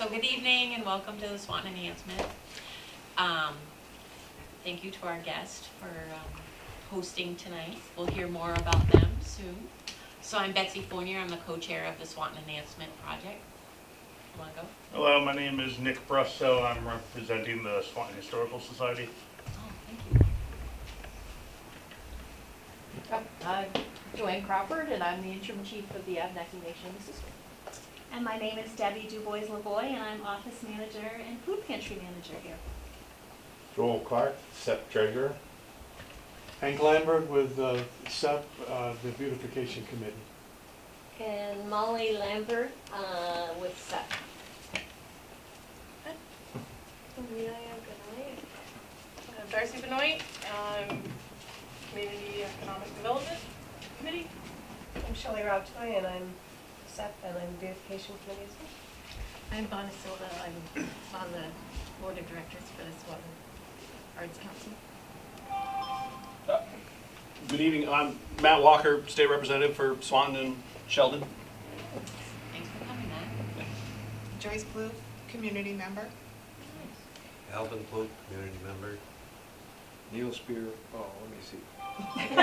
So good evening and welcome to the Swanton Enhancement. Thank you to our guest for hosting tonight. We'll hear more about them soon. So I'm Betsy Fournier. I'm the co-chair of the Swanton Enhancement Project. You want to go? Hello, my name is Nick Brusso. I'm representing the Swanton Historical Society. Oh, thank you. I'm Joanne Crawford, and I'm the interim chief of the Abenaki Nation of Mississippi. And my name is Debbie DuBois-Lavoie, and I'm office manager and food pantry manager here. Joel Clark, SEP treasurer. Hank Lambert with SEP, the Beautification Committee. And Molly Lambert with SEP. Darcy Benoit, Community Economic Development Committee. I'm Shelley Robtoy, and I'm SEP, and I'm Beautification Committee as well. I'm Bona Silva. I'm on the board of directors for the Swanton Arts Council. Good evening. I'm Matt Walker, State Representative for Swanton and Sheldon. Thanks for coming, Matt. Joyce Blue, Community Member. Alvin Pope, community member. Neil Spear, oh, let me see. I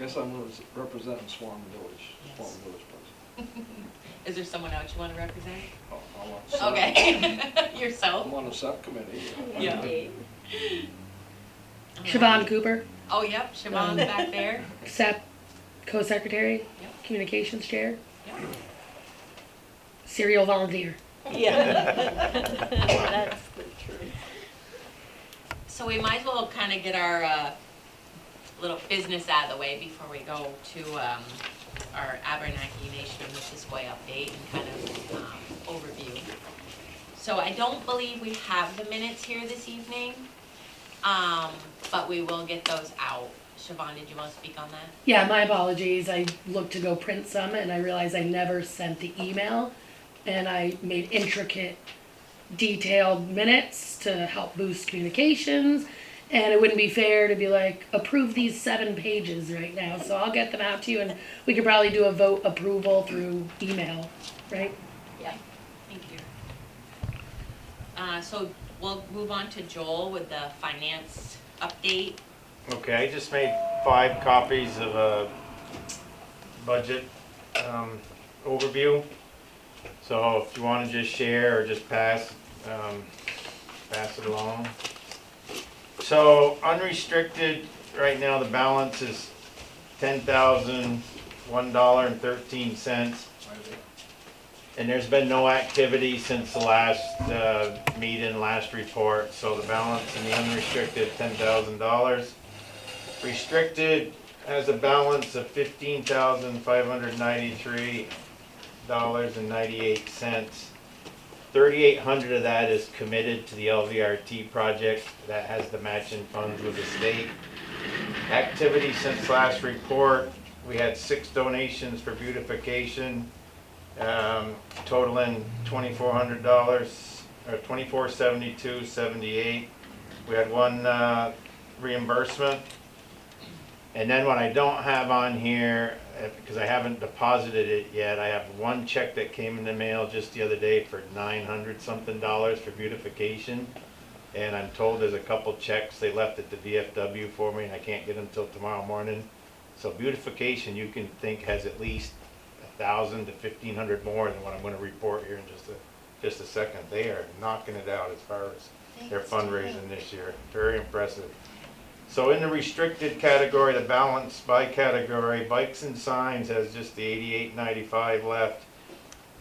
guess I'm representing Swanton Village, Yes. Swanton Village President. Is there someone else you want to represent? Oh, I'm on SEP. Okay. Yourself? I'm on the SEP committee. Yeah. Siobhan Cooper, Oh, yep. Siobhan's back there. SEP co-secretary, Yep. communications chair, Yep. serial volunteer. Yeah. That's the truth. So we might as well kind of get our little business out of the way before we go to our Abenaki Nation of Mississippi update and kind of overview. So I don't believe we have the minutes here this evening, but we will get those out. Siobhan, did you want to speak on that? Yeah, my apologies. I looked to go print some and I realized I never sent the email, and I made intricate, detailed minutes to help boost communications. And it wouldn't be fair to be like, approve these 7 pages right now. So I'll get them out to you, and we could probably do a vote approval through email, right? Yeah. Thank you. So we'll move on to Joel with the finance update. Okay, I just made 5 copies of a budget overview. So if you want to just share or just pass it along. So unrestricted, right now the balance is $10,001.13. And there's been no activity since the last meeting, last report. So the balance in the unrestricted, $10,000. Restricted has a balance of $15,593.98. 3,800 of that is committed to the LVRT project that has the matching funds with the state. Activity since last report, we had 6 donations for beautification, totaling $2,400 or $2,472.78. We had 1 reimbursement. And then what I don't have on here, because I haven't deposited it yet, I have 1 check that came in the mail just the other day for $900 something for beautification. And I'm told there's a couple checks they left at the VFW for me, and I can't get them till tomorrow morning. So beautification, you can think, has at least 1,000 to 1,500 more than what I'm going to report here in just a second. They are knocking it out as far as their fundraising this year. Very impressive. So in the restricted category, the balance by category, bikes and signs has just the $88.95 left.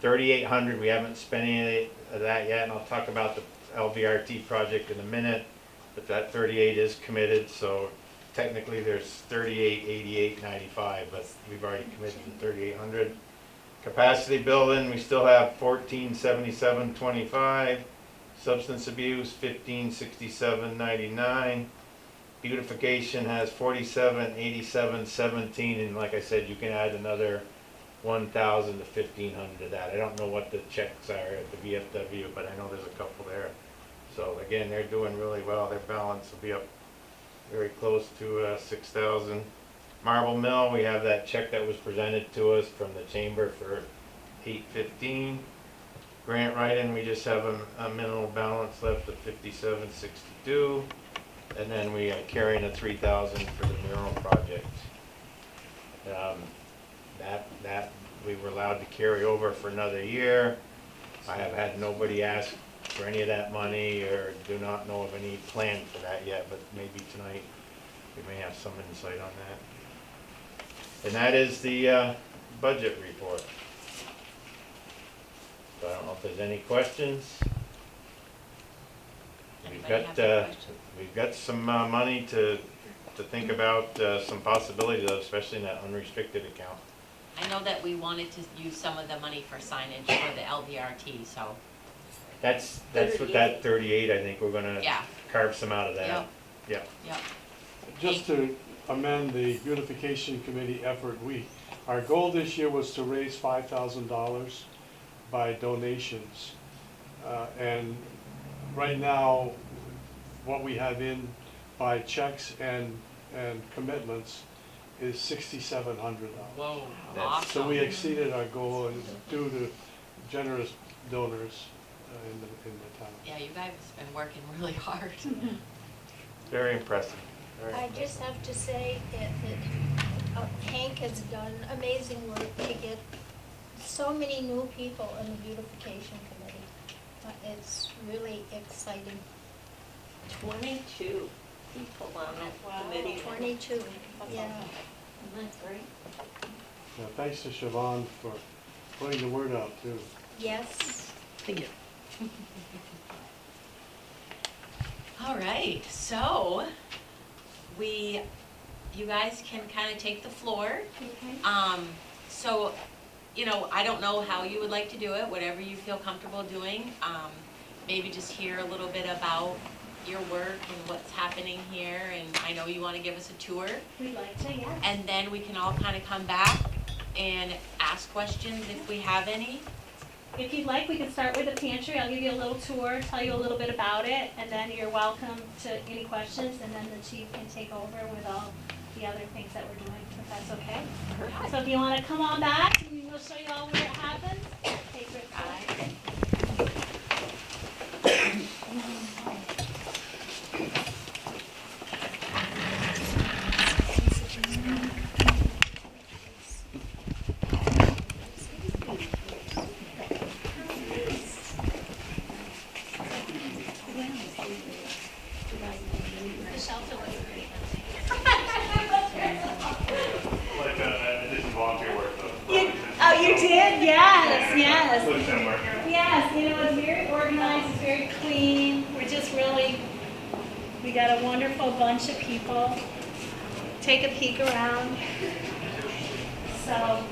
3,800, we haven't spent any of that yet, and I'll talk about the LVRT project in a minute, but that 38 is committed, so technically there's 3888.95, but we've already committed to 3,800. Capacity building, we still have 1477.25. Substance abuse, 1567.99. Beautification has 4787.17, and like I said, you can add another 1,000 to 1,500 to that. I don't know what the checks are at the VFW, but I know there's a couple there. So again, they're doing really well. Their balance will be up very close to 6,000. Marble Mill, we have that check that was presented to us from the chamber for $815. Grant writing, we just have a minimal balance left of 5762. And then we are carrying a 3,000 for the mural project. That we were allowed to carry over for another year. I have had nobody ask for any of that money or do not know of any plan for that yet, but maybe tonight we may have some insight on that. And that is the budget report. So I don't know if there's any questions. Anybody have any questions? We've got some money to think about some possibilities of, especially in that unrestricted account. I know that we wanted to use some of the money for signage for the LVRT, so, That's what that 38, I think we're gonna yeah, carve some out of that. Yep. Yep. yep. Just to amend the beautification committee effort, our goal this year was to raise $5,000 by donations. And right now, what we have in by checks and commitments is $6,700. Whoa, That's- awesome. So we exceeded our goal and due to generous donors in the town. Yeah, you guys have been working really hard. Very impressive. Very I impressive. just have to say that Hank has done amazing work to get so many new people in the beautification committee. It's really exciting. 22 people on that committee. 22, yeah. That's great. Now, thanks to Siobhan for putting the word out too. Yes. Thank you. All right, so you guys can kind of take the floor. So, I don't know how you would like to do it, whatever you feel comfortable doing. Maybe just hear a little bit about your work and what's happening here, and I know you want to give us a tour. We'd like to, yes. And then we can all kind of come back and ask questions if we have any. If you'd like, we can start with the pantry. I'll give you a little tour, tell you a little bit about it, and then you're welcome to any questions, and then the chief can take over with all the other things that we're doing, if that's okay. Perfect. So if you want to come on back, and we'll show you all where it happens. Take it. The shelter was pretty I did some volunteer work though. Oh, you did? Yes, yes. Lives somewhere. Yes, it's very organized, it's very clean. We got a wonderful bunch of people. Take a peek around. So,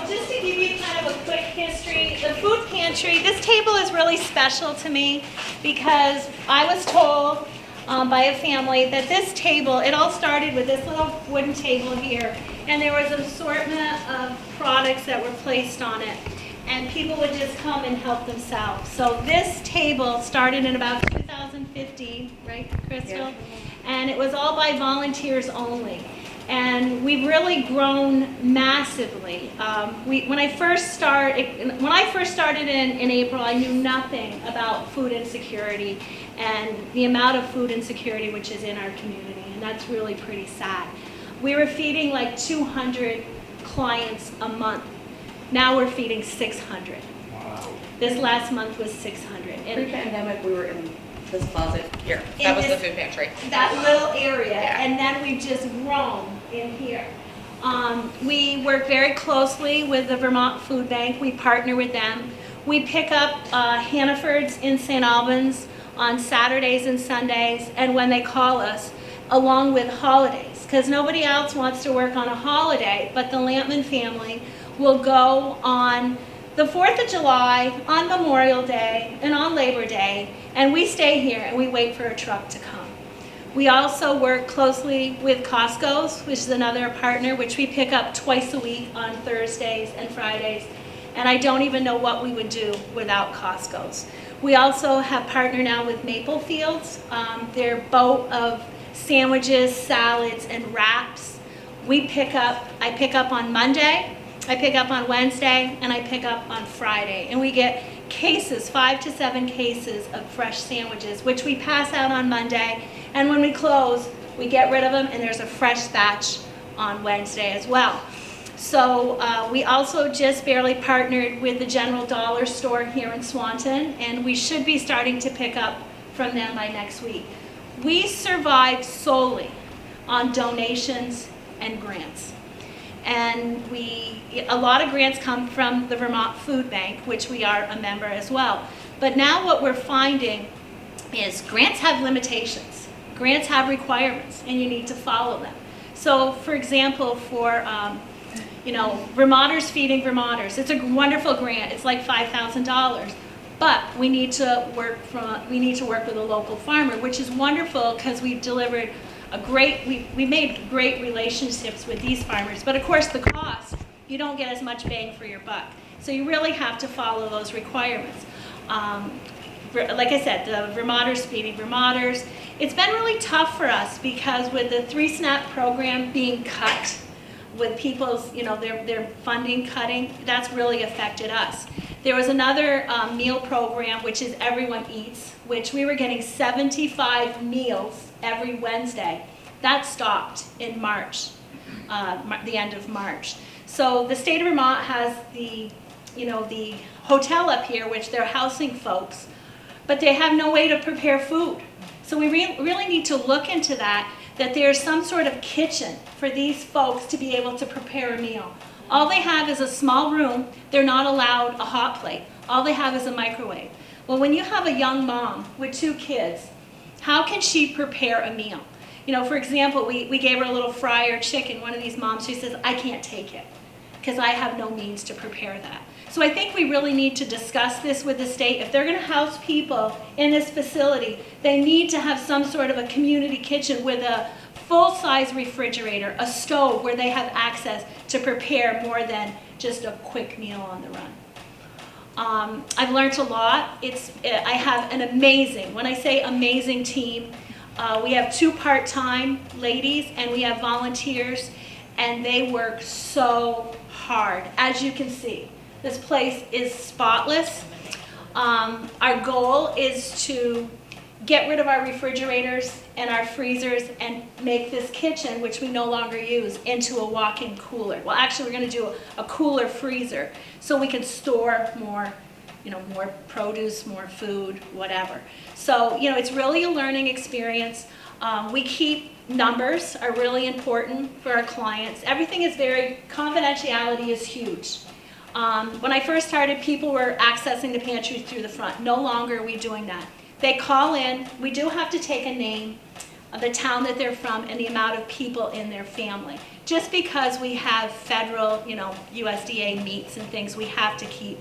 just to give you kind of a quick history, the food pantry, this table is really special to me because I was told by a family that this table, it all started with this little wooden table here, and there was an assortment of products that were placed on it, and people would just come and help themselves. So this table started in about 2015, right, Crystal? Yeah. And it was all by volunteers only. And we've really grown massively. When I first started in April, I knew nothing about food insecurity and the amount of food insecurity which is in our community, and that's really pretty sad. We were feeding like 200 clients a month. Now we're feeding 600. Wow. This last month was 600. Pre-pandemic, we were in this closet here. That was the food pantry. That little area, yeah. And then we've just grown in here. We work very closely with the Vermont Food Bank. We partner with them. We pick up Hannaford's in St. Albans on Saturdays and Sundays, and when they call us, along with holidays, because nobody else wants to work on a holiday, but the Lampman family will go on the 4th of July, on Memorial Day, and on Labor Day, and we stay here and we wait for a truck to come. We also work closely with Costco's, which is another partner, which we pick up twice a week on Thursdays and Fridays, and I don't even know what we would do without Costco's. We also have partnered now with Maple Fields. Their boat of sandwiches, salads, and wraps. I pick up on Monday, I pick up on Wednesday, and I pick up on Friday. And we get cases, 5 to 7 cases of fresh sandwiches, which we pass out on Monday. And when we close, we get rid of them, and there's a fresh batch on Wednesday as well. So we also just barely partnered with the General Dollar store here in Swanton, and we should be starting to pick up from them by next week. We survive solely on donations and grants. And a lot of grants come from the Vermont Food Bank, which we are a member as well. But now what we're finding is grants have limitations. Grants have requirements, and you need to follow them. So for example, for Vermonters Feeding Vermonters, it's a wonderful grant. It's like $5,000. But we need to work with a local farmer, which is wonderful because we've delivered we made great relationships with these farmers. But of course the cost, you don't get as much bang for your buck. So you really have to follow those requirements. Like I said, the Vermonters Feeding Vermonters, it's been really tough for us because with the 3-SNAP program being cut, with people's, their funding cutting, that's really affected us. There was another meal program, which is Everyone Eats, which we were getting 75 meals every Wednesday. That stopped in March, the end of March. So the state of Vermont has the hotel up here, which they're housing folks, but they have no way to prepare food. So we really need to look into that there's some sort of kitchen for these folks to be able to prepare a meal. All they have is a small room. They're not allowed a hot plate. All they have is a microwave. Well, when you have a young mom with 2 kids, how can she prepare a meal? For example, we gave her a little fryer chicken. One of these moms, she says, I can't take it because I have no means to prepare that. So I think we really need to discuss this with the state. If they're going to house people in this facility, they need to have some sort of a community kitchen with a full-size refrigerator, a stove where they have access to prepare more than just a quick meal on the run. I've learned a lot. I have an amazing, when I say amazing team, we have 2 part-time ladies and we have volunteers, and they work so hard, as you can see. This place is spotless. Our goal is to get rid of our refrigerators and our freezers and make this kitchen, which we no longer use, into a walk-in cooler. Well, actually, we're going to do a cooler freezer so we can store more, more produce, more food, whatever. So, it's really a learning experience. Numbers are really important for our clients. Everything is confidentiality is huge. When I first started, people were accessing the pantry through the front. No longer are we doing that. They call in. We do have to take a name of the town that they're from and the amount of people in their family. Just because we have federal, USDA meats and things, we have to keep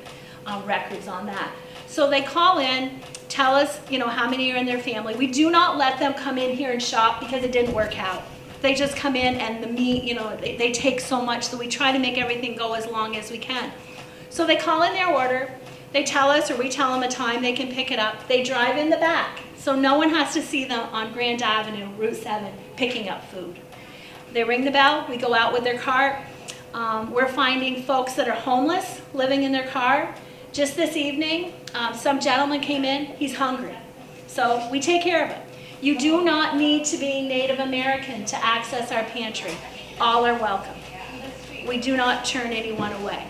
records on that. So they call in, tell us, how many are in their family. We do not let them come in here and shop because it didn't work out. They just come in and the meat, they take so much, so we try to make everything go as long as we can. So they call in their order, they tell us, or we tell them a time they can pick it up. They drive in the back, so no one has to see them on Grand Avenue, Route 7, picking up food. They ring the bell, we go out with their cart. We're finding folks that are homeless, living in their car. Just this evening, some gentleman came in, he's hungry. So we take care of him. You do not need to be Native American to access our pantry. All are welcome. We do not turn anyone away.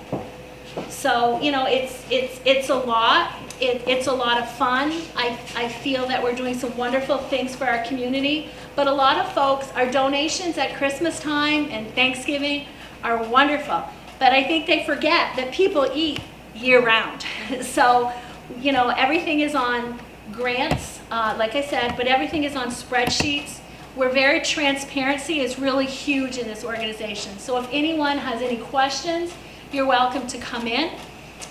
So, it's a lot. It's a lot of fun. I feel that we're doing some wonderful things for our community. But a lot of folks, our donations at Christmas time and Thanksgiving are wonderful. But I think they forget that people eat year-round. So, everything is on grants, like I said, but everything is on spreadsheets. Transparency is really huge in this organization. So if anyone has any questions, you're welcome to come in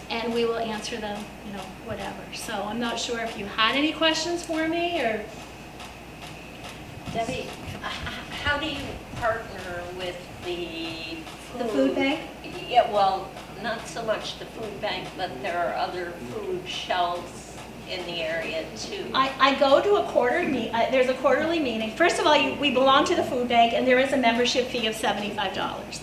and we will answer them, whatever. So I'm not sure if you had any questions for me or... Debbie, how do you partner with the food bank? Yeah, well, not so much the food bank, but there are other food shelves in the area too? I go to there's a quarterly meeting. First of all, we belong to the food bank, and there is a membership fee of $75.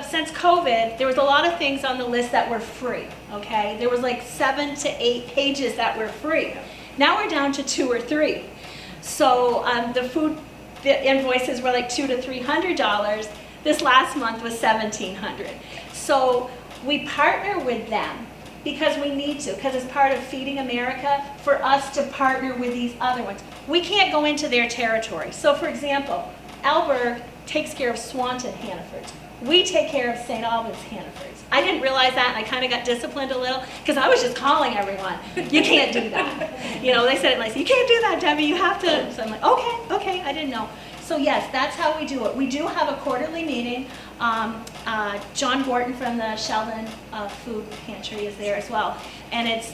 Since COVID, there was a lot of things on the list that were free, okay? There was like 7 to 8 pages that were free. Now we're down to 2 or 3. So the invoices were like $200 to $300. This last month was $1,700. So we partner with them because we need to, because it's part of Feeding America for us to partner with these other ones. We can't go into their territory. So for example, Alberg takes care of Swanton Hannaford's. We take care of St. Albans Hannaford's. I didn't realize that, and I kind of got disciplined a little because I was just calling everyone. You can't do that. You know, they said it nice. You can't do that, Debbie. You have to. So I'm like, okay, I didn't know. So yes, that's how we do it. We do have a quarterly meeting. John Gorton from the Sheldon Food Pantry is there as well. And it's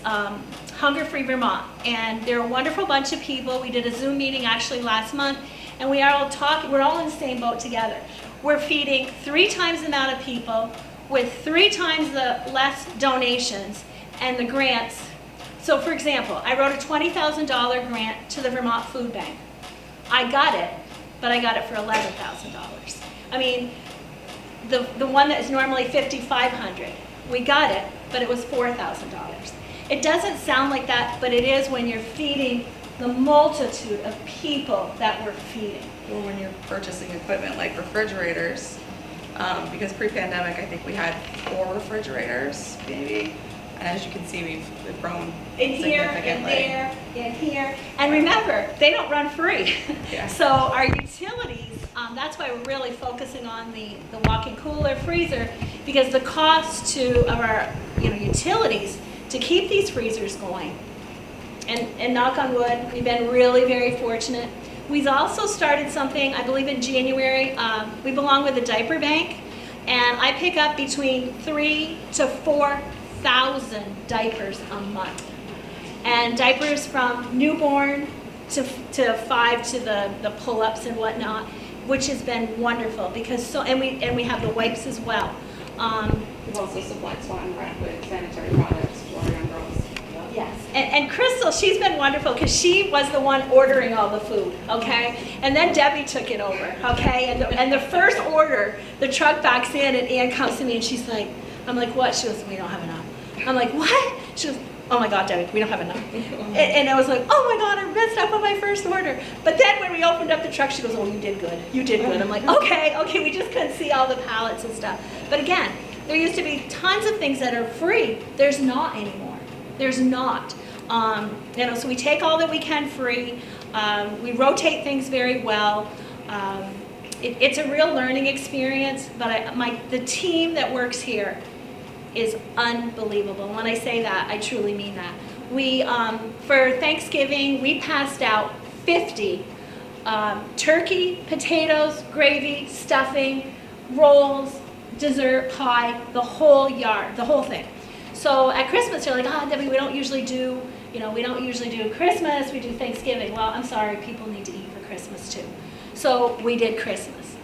Hunger Free Vermont. And they're a wonderful bunch of people. We did a Zoom meeting actually last month, and we are all talking. We're all in the same boat together. We're feeding 3 times the amount of people with 3 times the less donations and the grants. So for example, I wrote a $20,000 grant to the Vermont Food Bank. I got it, but I got it for $11,000. I mean, the one that is normally $5,500, we got it, but it was $4,000. It doesn't sound like that, but it is when you're feeding the multitude of people that we're feeding. Or when you're purchasing equipment like refrigerators, because pre-pandemic, I think we had 4 refrigerators, maybe. And as you can see, we've grown In here, in there, in here. And remember, they don't run free. Yeah. So our utilities, that's why we're really focusing on the walk-in cooler, freezer, because the cost of our utilities to keep these freezers going. And knock on wood, we've been really very fortunate. We've also started something, I believe in January. We belong with the diaper bank, and I pick up between 3,000 to 4,000 diapers a month. And diapers from newborn to 5 to the pull-ups and whatnot, which has been wonderful because and we have the wipes as well. We've also supplied Swanton with sanitary products to our young girls. Yes, and Crystal, she's been wonderful because she was the one ordering all the food, okay? And then Debbie took it over, okay? And the first order, the truck backs in and Ann comes to me and she's like, I'm like, what? She goes, we don't have enough. I'm like, what? She goes, oh my God, Debbie, we don't have enough. And I was like, oh my God, I messed up on my first order. But then when we opened up the truck, she goes, oh, you did good. You did good. I'm like, okay, we just couldn't see all the pallets and stuff. But again, there used to be tons of things that are free. There's not anymore. There's not. So we take all that we can free. We rotate things very well. It's a real learning experience, but the team that works here is unbelievable. When I say that, I truly mean that. We, for Thanksgiving, we passed out 50 turkey, potatoes, gravy, stuffing, rolls, dessert, pie, the whole yard, the whole thing. So at Christmas, they're like, Debbie, we don't usually do Christmas, we do Thanksgiving. Well, I'm sorry, people need to eat for Christmas too. So we did Christmas.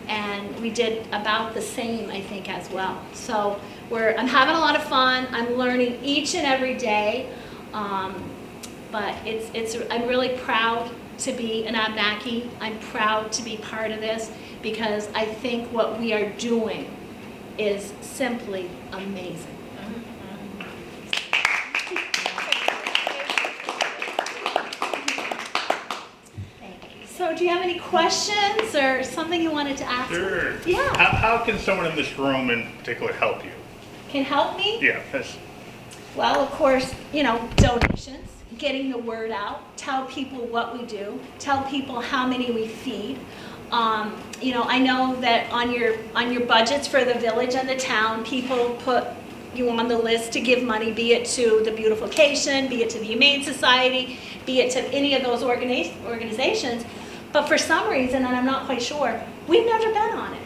And we did about the same, I think, as well. So I'm having a lot of fun. I'm learning each and every day. But I'm really proud to be an Abnaki. I'm proud to be part of this because I think what we are doing is simply amazing. So do you have any questions or something you wanted to ask? Sure. Yeah. How can someone in this room in particular help you? Can help me? Yeah. That's... Well, of course, donations, getting the word out, tell people what we do, tell people how many we feed. I know that on your budgets for the village and the town, people put you on the list to give money, be it to the beautification, be it to the Humane Society, be it to any of those organizations. But for some reason, and I'm not quite sure, we've never been on it.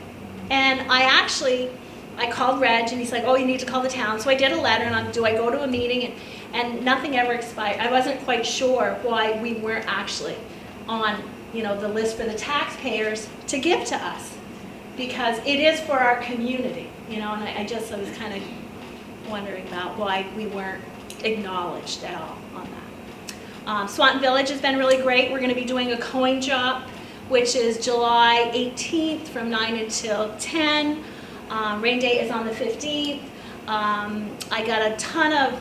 And I called Reg, and he's like, oh, you need to call the town. So I did a letter, and do I go to a meeting? And nothing ever expired. I wasn't quite sure why we weren't actually on, the list for the taxpayers to give to us. Because it is for our community, and I was kind of wondering about why we weren't acknowledged at all on that. Swanton Village has been really great. We're going to be doing a coin drop, which is July 18th from 9 until 10. Rain date is on the 15th. I got a ton of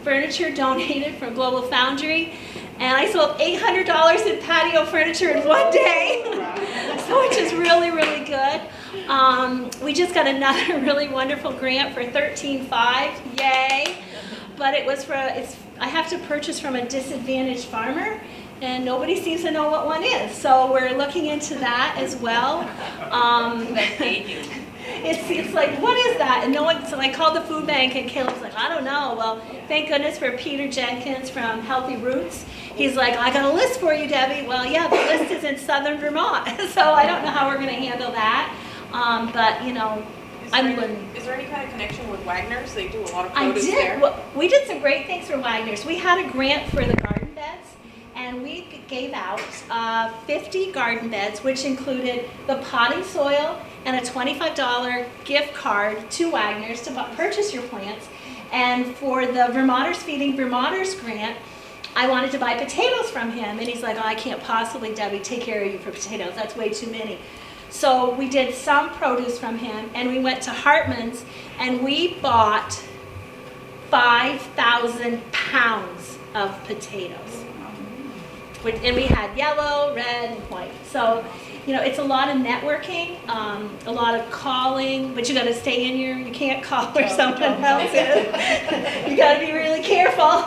furniture donated from Global Foundry, and I sold $800 in patio furniture in one day, so which is really, really good. We just got another really wonderful grant for 13.5, yay! But it was I have to purchase from a disadvantaged farmer, and nobody seems to know what one is, so we're looking into that as well. It's like, what is that? And no one, so I called the food bank and Caleb's like, I don't know. Well, thank goodness for Peter Jenkins from Healthy Roots. He's like, I got a list for you, Debbie. Well, yeah, the list is in southern Vermont, so I don't know how we're going to handle that. But, you know, I'm learning. Is there any kind of connection with Wagner's? They do a lot of I produce did. there. Well, we did some great things for Wagner's. We had a grant for the garden beds, and we gave out 50 garden beds, which included the potting soil and a $25 gift card to Wagner's to purchase your plants. And for the Vermonters Feeding Vermonters grant, I wanted to buy potatoes from him. And he's like, oh, I can't possibly, Debbie, take care of you for potatoes. That's way too many. So we did some produce from him, and we went to Hartman's, and we bought 5,000 pounds of potatoes. And we had yellow, red, and white. So, you know, it's a lot of networking, a lot of calling, but you got to stay in you can't call where someone else is. You got to be really careful.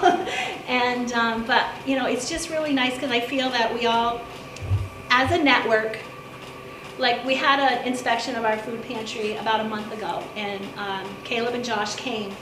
And, but, you know, it's just really nice because I feel that we all, as a network, like we had an inspection of our food pantry about a month ago, and Caleb and Josh came,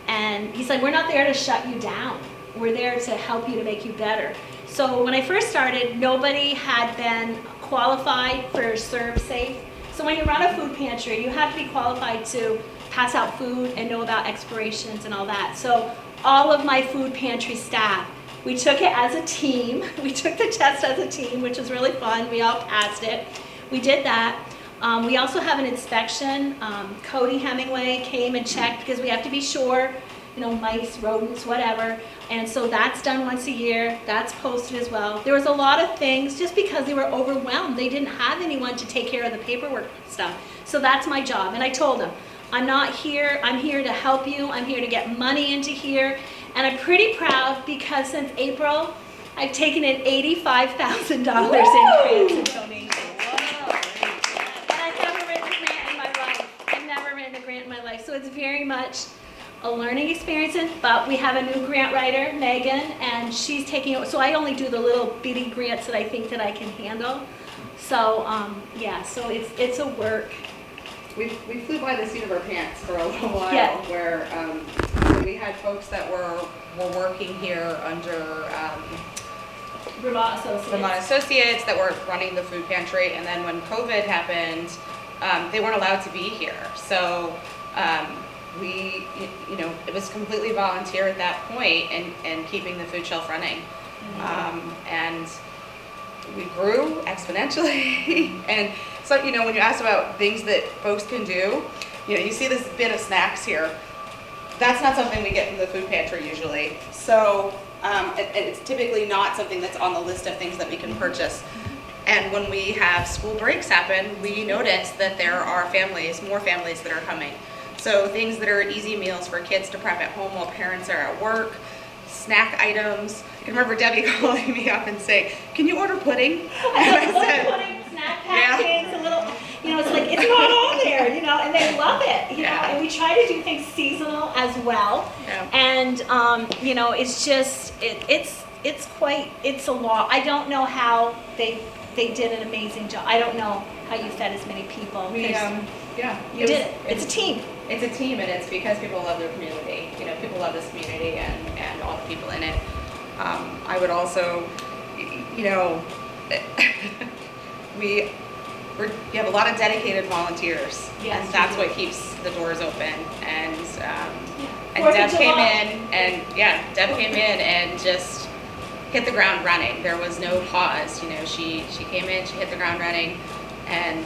and he's like, we're not there to shut you down. We're there to help you, to make you better. So when I first started, nobody had been qualified for Serve Safe. So when you run a food pantry, you have to be qualified to pass out food and know about expirations and all that. So all of my food pantry staff, we took it as a team. We took the test as a team, which was really fun. We all passed it. We did that. We also have an inspection. Cody Hemingway came and checked because we have to be sure, you know, mice, rodents, whatever. And so that's done once a year. That's posted as well. There was a lot of things just because they were overwhelmed. They didn't have anyone to take care of the paperwork stuff. So that's my job. And I told them, I'm not here. I'm here to help you. I'm here to get money into here. And I'm pretty proud because since April, I've taken in $85,000 in grants and donations. And I've never written a grant in my life. I've never written a grant in my life. So it's very much a learning experience, but we have a new grant writer, Megan, and she's taking it. So I only do the little bitty grants that I think that I can handle. So yeah, so it's a work. We flew by the seat of our pants for a little while, Yeah. where we had folks that were working here under Vermont Associates that were running the food pantry, and then when COVID happened, they weren't allowed to be here. So we, you know, it was completely volunteer at that point, and keeping the food shelf running. And we grew exponentially. And so, you know, when you asked about things that folks can do, you know, you see this bin of snacks here. That's not something we get from the food pantry usually. So it's typically not something that's on the list of things that we can purchase. And when we have school breaks happen, we notice that there are more families that are coming. So things that are easy meals for kids to prep at home while parents are at work, snack items. I can remember Debbie calling me up and saying, can you order pudding? I said, pudding, snack packets, a little, you know, it's like, it's not on there, you know, and they love it, you know, and we try to do things seasonal as well. And, you know, it's just, it's a lot. I don't know how they did an amazing job. I don't know how you fed as many people. You did it. It's a team. It's a team, and it's because people love their community. You know, people love this community and all the people in it. I would also, you know, we have a lot of dedicated volunteers, and that's what keeps the doors open. And Deb came in and just hit the ground running. There was no pause. You know, she came in, she hit the ground running, and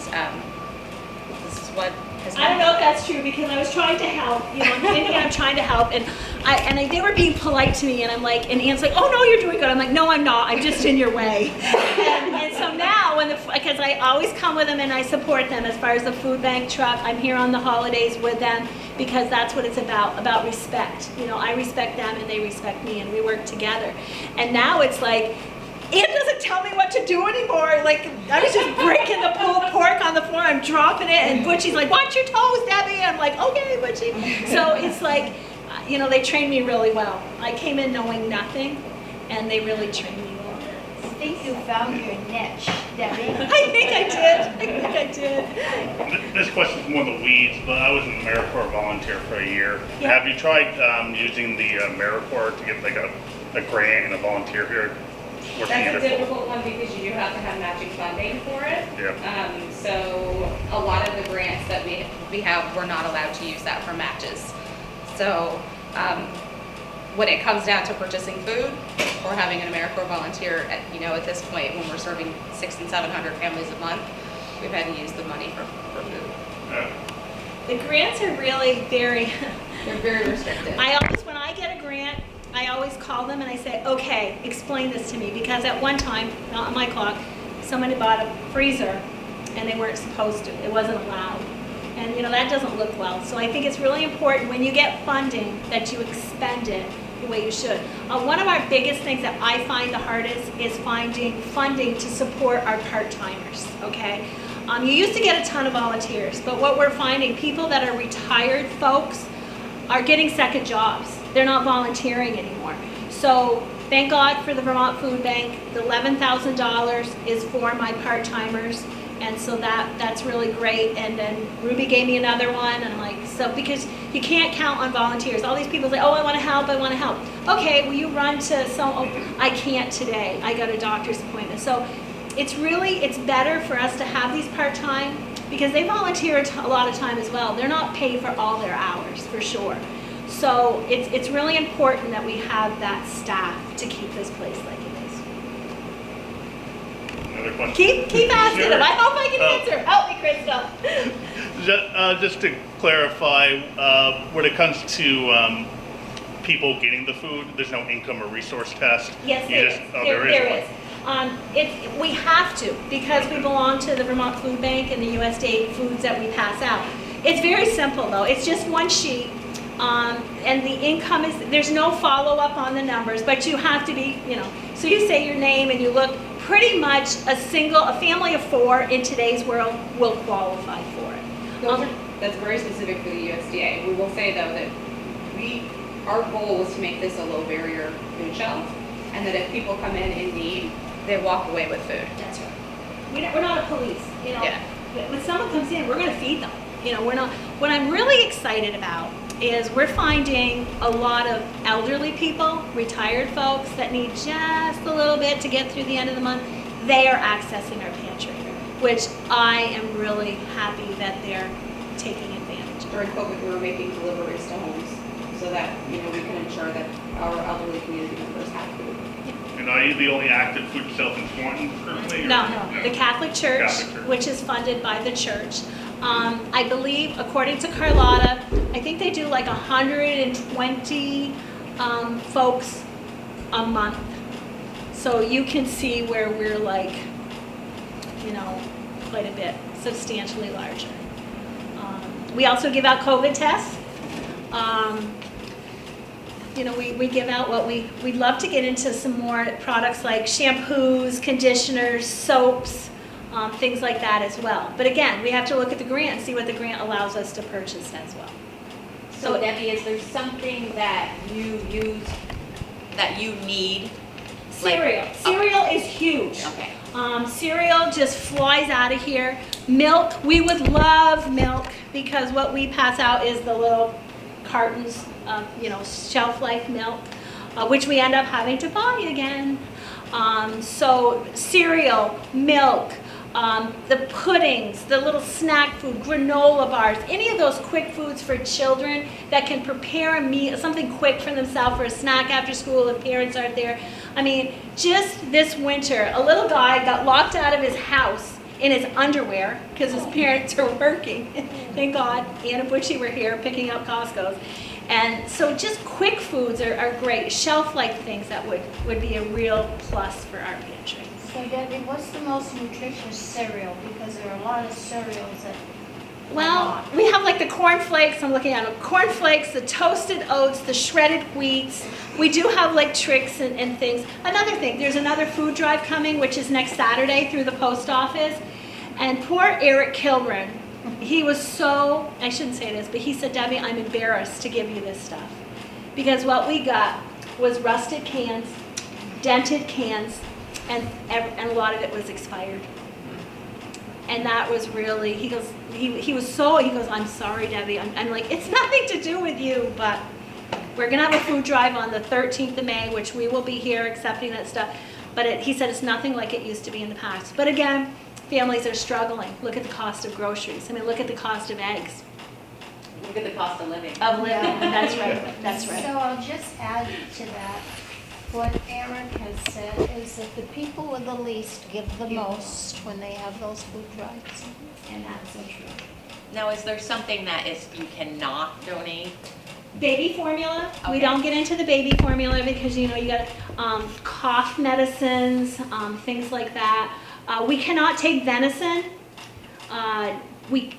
this is what. I don't know if that's true because I was trying to help, you know, I'm trying to help, and they were being polite to me, and I'm like, and Ann's like, oh no, you're doing good. I'm like, no, I'm not. I'm just in your way. And so now, because I always come with them and I support them as far as the food bank truck. I'm here on the holidays with them because that's what it's about respect. You know, I respect them and they respect me, and we work together. And now it's like, Ann doesn't tell me what to do anymore. Like, I was just breaking the pulled pork on the floor. I'm dropping it, and Butchie's like, watch your toes, Debbie. I'm like, okay, Butchie. So it's like, you know, they trained me really well. I came in knowing nothing, and they really trained me well. I think you found your niche, Debbie. I think I did. This question's more the weeds, but I was an AmeriCorps volunteer for a year. Yeah. Have you tried using the AmeriCorps to get like a grant and a volunteer here? That's a difficult one because you do have to have matching funding for it. Yeah. So a lot of the grants that we have, we're not allowed to use that for matches. So when it comes down to purchasing food or having an AmeriCorps volunteer, at this point when we're serving 600 and 700 families a month, we've had to use the money for food. The grants are really they're very restricted. When I get a grant, I always call them and I say, okay, explain this to me, because at one time, not on my clock, someone had bought a freezer and they weren't supposed to. It wasn't allowed. And that doesn't look well. So I think it's really important when you get funding that you expend it the way you should. One of our biggest things that I find the hardest is finding funding to support our part-timers, okay? You used to get a ton of volunteers, but what we're finding, people that are retired folks are getting second jobs. They're not volunteering anymore. So thank God for the Vermont Food Bank. The $11,000 is for my part-timers. And so that's really great. And then Ruby gave me another one. And I'm like, so because you can't count on volunteers. All these people say, oh, I want to help. Okay, will you run to I can't today. I got a doctor's appointment. So it's better for us to have these part-time because they volunteer a lot of time as well. They're not paid for all their hours, for sure. So it's really important that we have that staff to keep this place like it is. Another question? Keep asking them. I hope I can answer. Help me, Crystal. Just to clarify, when it comes to people getting the food, there's no income or resource test? Yes, there is. We have to, because we belong to the Vermont Food Bank and the USDA foods that we pass out. It's very simple though. It's just one sheet. And the income there's no follow-up on the numbers, but you have to be, so you say your name and you look, pretty much a family of 4 in today's world will qualify for it. That's very specific for the USDA. We will say though that our goal was to make this a low barrier food shelf, and that if people come in need, they walk away with food. That's right. We're not a police, Yeah. When someone comes in, we're going to feed them. We're not. What I'm really excited about is we're finding a lot of elderly people, retired folks that need just a little bit to get through the end of the month. They are accessing our pantry, which I am really happy that they're taking advantage. During COVID, we were making deliveries to homes so that we can ensure that our elderly community members have food. And are you the only active food shelf in Swanton currently? No, the Catholic Church, which is funded by the church. I believe, according to Carlotta, I think they do like 120 folks a month. So you can see where we're like, quite a bit, substantially larger. We also give out COVID tests. We give out we'd love to get into some more products like shampoos, conditioners, soaps, things like that as well. But again, we have to look at the grant and see what the grant allows us to purchase as well. So Debbie, is there something that you use that you need? Cereal. Cereal is huge. Okay. Cereal just flies out of here. Milk, we would love milk because what we pass out is the little cartons of, shelf life milk, which we end up having to buy again. So cereal, milk, the puddings, the little snack food, granola bars, any of those quick foods for children that can prepare a meal, something quick for themselves for a snack after school if parents aren't there. I mean, just this winter, a little guy got locked out of his house in his underwear because his parents are working. Thank God, Ann and Butchie were here picking up Costco's. And so just quick foods are great, shelf-life things that would be a real plus for our pantry. So Debbie, what's the most nutritious cereal? Because there are a lot of cereals that Well, we have like the cornflakes, I'm looking at them, cornflakes, the toasted oats, the shredded wheats. We do have like tricks and things. Another thing, there's another food drive coming, which is next Saturday through the post office. And poor Eric Kilburn, he was so, I shouldn't say this, but he said, Debbie, I'm embarrassed to give you this stuff. Because what we got was rusted cans, dented cans, and a lot of it was expired. And that was really, he goes, I'm sorry, Debbie. I'm like, it's nothing to do with you, but we're gonna have a food drive on the 13th of May, which we will be here accepting that stuff. But he said it's nothing like it used to be in the past. But again, families are struggling. Look at the cost of groceries. I mean, look at the cost of eggs. Look at the cost of living. That's right, that's right. So I'll just add to that. What Eric has said is that the people with the least give the most when they have those food drives. And that's so true. Now, is there something that you cannot donate? Baby formula. Okay. We don't get into the baby formula because you got cough medicines, things like that. We cannot take venison.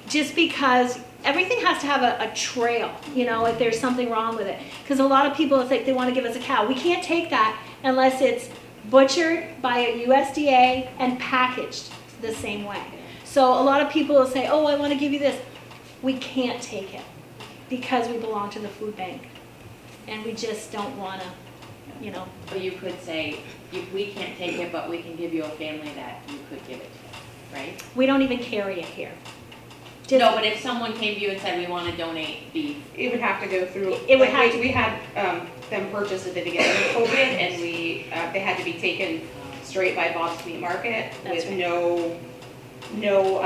Just because everything has to have a trail, if there's something wrong with it. Because a lot of people think they want to give us a cow. We can't take that unless it's butchered by a USDA and packaged the same way. So a lot of people will say, oh, I want to give you this. We can't take it because we belong to the food bank. And we just don't want to, But you could say, we can't take it, but we can give you a family that you could give it to, right? We don't even carry it here. No, but if someone came to you and said, we want to donate beef. It would have to go through. It would have to. We had them purchased at the beginning of COVID, and they had to be taken straight by Bob's Meat Market with no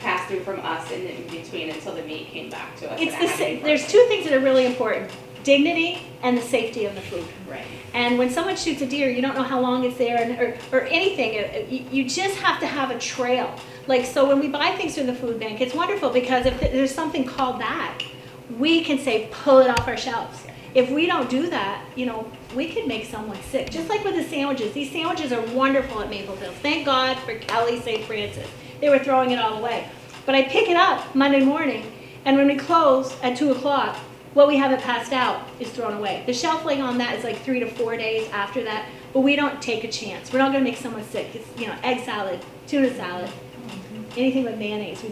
pass through from us in between until the meat came back to us. There's two things that are really important: dignity and the safety of the food. Right. And when someone shoots a deer, you don't know how long it's there, or anything. You just have to have a trail. Like, so when we buy things from the food bank, it's wonderful because if there's something called back, we can say, pull it off our shelves. If we don't do that, we could make someone sick. Just like with the sandwiches. These sandwiches are wonderful at Maple Hills. Thank God for Kelly St. Francis. They were throwing it all away. But I pick it up Monday morning, and when we close at 2 o'clock, what we haven't passed out is thrown away. The shelf life on that is like 3 to 4 days after that, but we don't take a chance. We're not gonna make someone sick. It's, egg salad, tuna salad, anything with mayonnaise.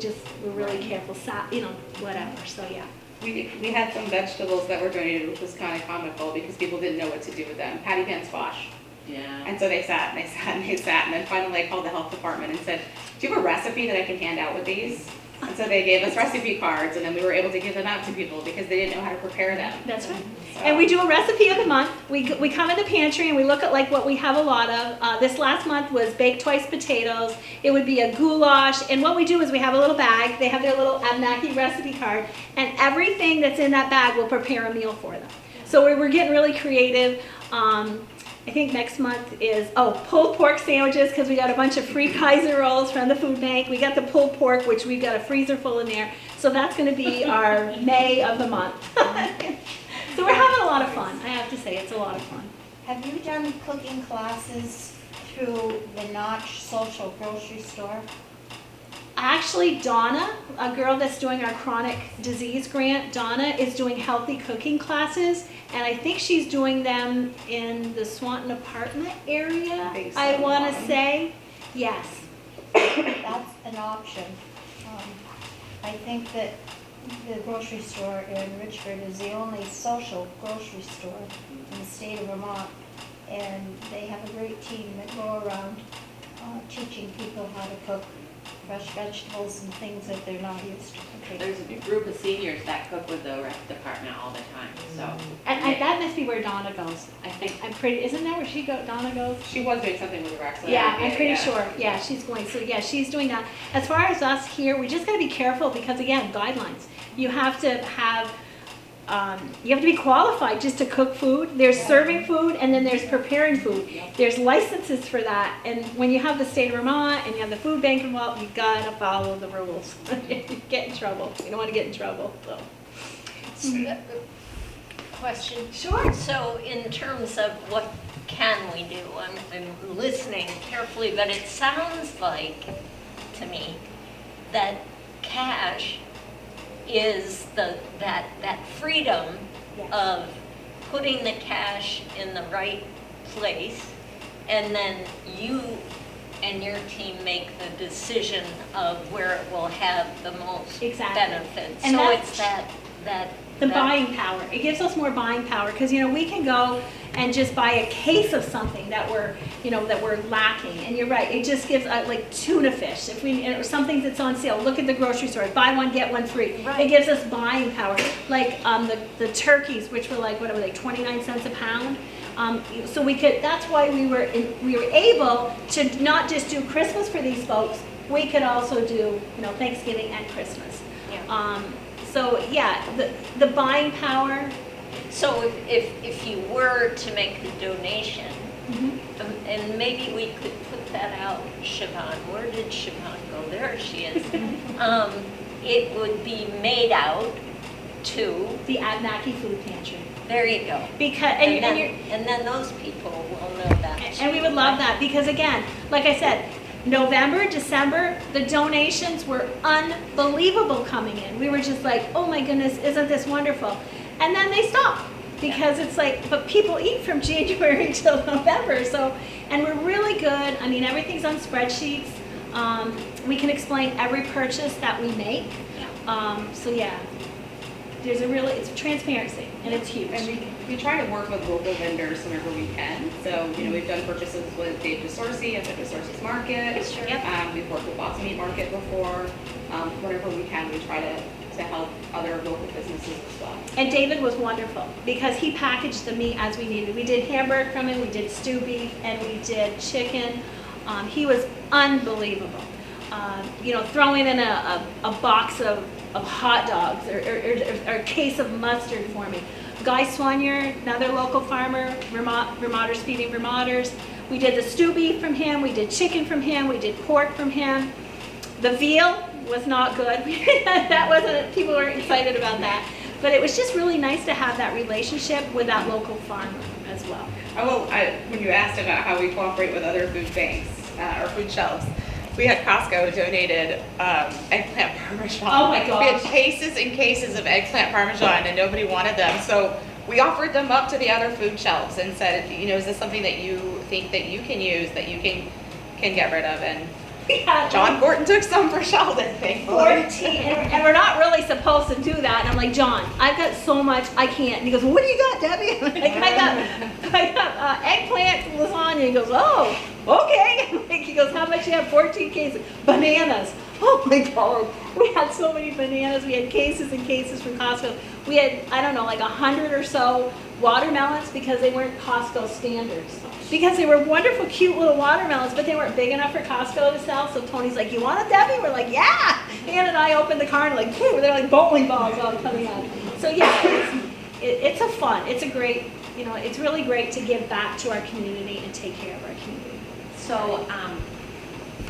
We're really careful, whatever, so yeah. We had some vegetables that were donated, which was kind of comical because people didn't know what to do with them. Patty pan squash. Yeah. And so they sat and they sat and they sat, and then finally I called the health department and said, do you have a recipe that I can hand out with these? And so they gave us recipe cards, and then we were able to give them out to people because they didn't know how to prepare them. That's right. So. And we do a recipe of the month. We come in the pantry and we look at like what we have a lot of. This last month was baked twice potatoes. It would be a goulash. And what we do is we have a little bag. They have their little Abnaki recipe card. And everything that's in that bag will prepare a meal for them. So we're getting really creative. I think next month is, pulled pork sandwiches, because we got a bunch of free Kaiser rolls from the food bank. We got the pulled pork, which we've got a freezer full in there. So that's going to be our May of the month. So we're having a lot of fun. I have to say, it's a lot of fun. Have you done cooking classes through the Notch Social Grocery Store? Actually, Donna, a girl that's doing our chronic disease grant, Donna is doing healthy cooking classes, and I think she's doing them in the Swanton apartment area, I want to say. Yes. That's an option. I think that the grocery store in Richford is the only social grocery store in the state of Vermont, and they have a great team that go around teaching people how to cook fresh vegetables and things that they're not used to cooking. There's a group of seniors that cook with the rec department all the time, so. And that must be where Donna goes. I think, isn't that where Donna goes? She was doing something with the rec. So yeah, I'm pretty sure. Yeah, she's going. So yeah, she's doing that. As far as us here, we just got to be careful because again, guidelines. You have to have, you have to be qualified just to cook food. There's serving food and then there's preparing food. There's licenses for that. And when you have the state of Vermont and you have the food bank involved, you gotta follow the rules. You get in trouble. You don't want to get in trouble. So. question? Sure. So in terms of what can we do, I'm listening carefully, but it sounds like to me that cash is that freedom Yes. of putting the cash in the right place, and then you and your team make the decision of where it will have the most Exactly. benefit. And So that's- it's that The buying power. It gives us more buying power because, you know, we can go and just buy a case of something that we're lacking. And you're right, it just gives like tuna fish. If we or something that's on sale, look at the grocery store, buy one get one free. Right. It gives us buying power. Like the turkeys, which were like 29 cents a pound. So we could. That's why we were able to not just do Christmas for these folks. We could also do Thanksgiving and Christmas. Yeah. So yeah, the buying power. So if you were to make the donation, and maybe we could put that out, Siobhan, where did Siobhan go? There she is. It would be made out to The Abnaki Food Pantry. There you go. Because and then those people will know that. And we would love that because again, like I said, November, December, the donations were unbelievable coming in. We were just like, oh my goodness, isn't this wonderful? And then they stopped because it's like, but people eat from January till November. So, and we're really good. I mean, everything's on spreadsheets. We can explain every purchase that we make. So yeah, it's transparency and it's huge. And we try to work with local vendors whenever we can. So, we've done purchases with Dave DeSorsi at the DeSorsi's Market. Sure. Yep. We've worked with Box Meat Market before. Whenever we can, we try to help other local businesses as well. And David was wonderful because he packaged the meat as we needed. We did hamburger from him, we did stew beef, and we did chicken. He was unbelievable. Throwing in a box of hot dogs or a case of mustard for me. Guy Swanier, another local farmer, Vermonters feeding Vermonters. We did the stew beef from him, we did chicken from him, we did pork from him. The veal was not good. People weren't excited about that. But it was just really nice to have that relationship with that local farmer as well. When you asked about how we cooperate with other food banks or food shelves, we had Costco donated eggplant parmesan. Oh my gosh. We had cases and cases of eggplant parmesan and nobody wanted them. So we offered them up to the other food shelves and said, is this something that you think that you can use, that you can get rid of? And John Gordon took some for Sheldon, thankfully. 14, and we're not really supposed to do that. And I'm like, John, I've got so much, I can't. And he goes, what do you got, Debbie? I'm like, I got eggplant lasagna. He goes, oh, okay. He goes, how much you have? 14 cases. Bananas. Oh my God. We had so many bananas. We had cases and cases from Costco. We had, I don't know, like 100 or so watermelons because they weren't Costco standards. Because they were wonderful, cute little watermelons, but they weren't big enough for Costco to sell. So Tony's like, you want it, Debbie? We're like, yeah. Ann and I opened the car and like, phew, they're like bowling balls all coming out. So yeah, it's a fun, it's a great, it's really great to give back to our community and take care of our community. So,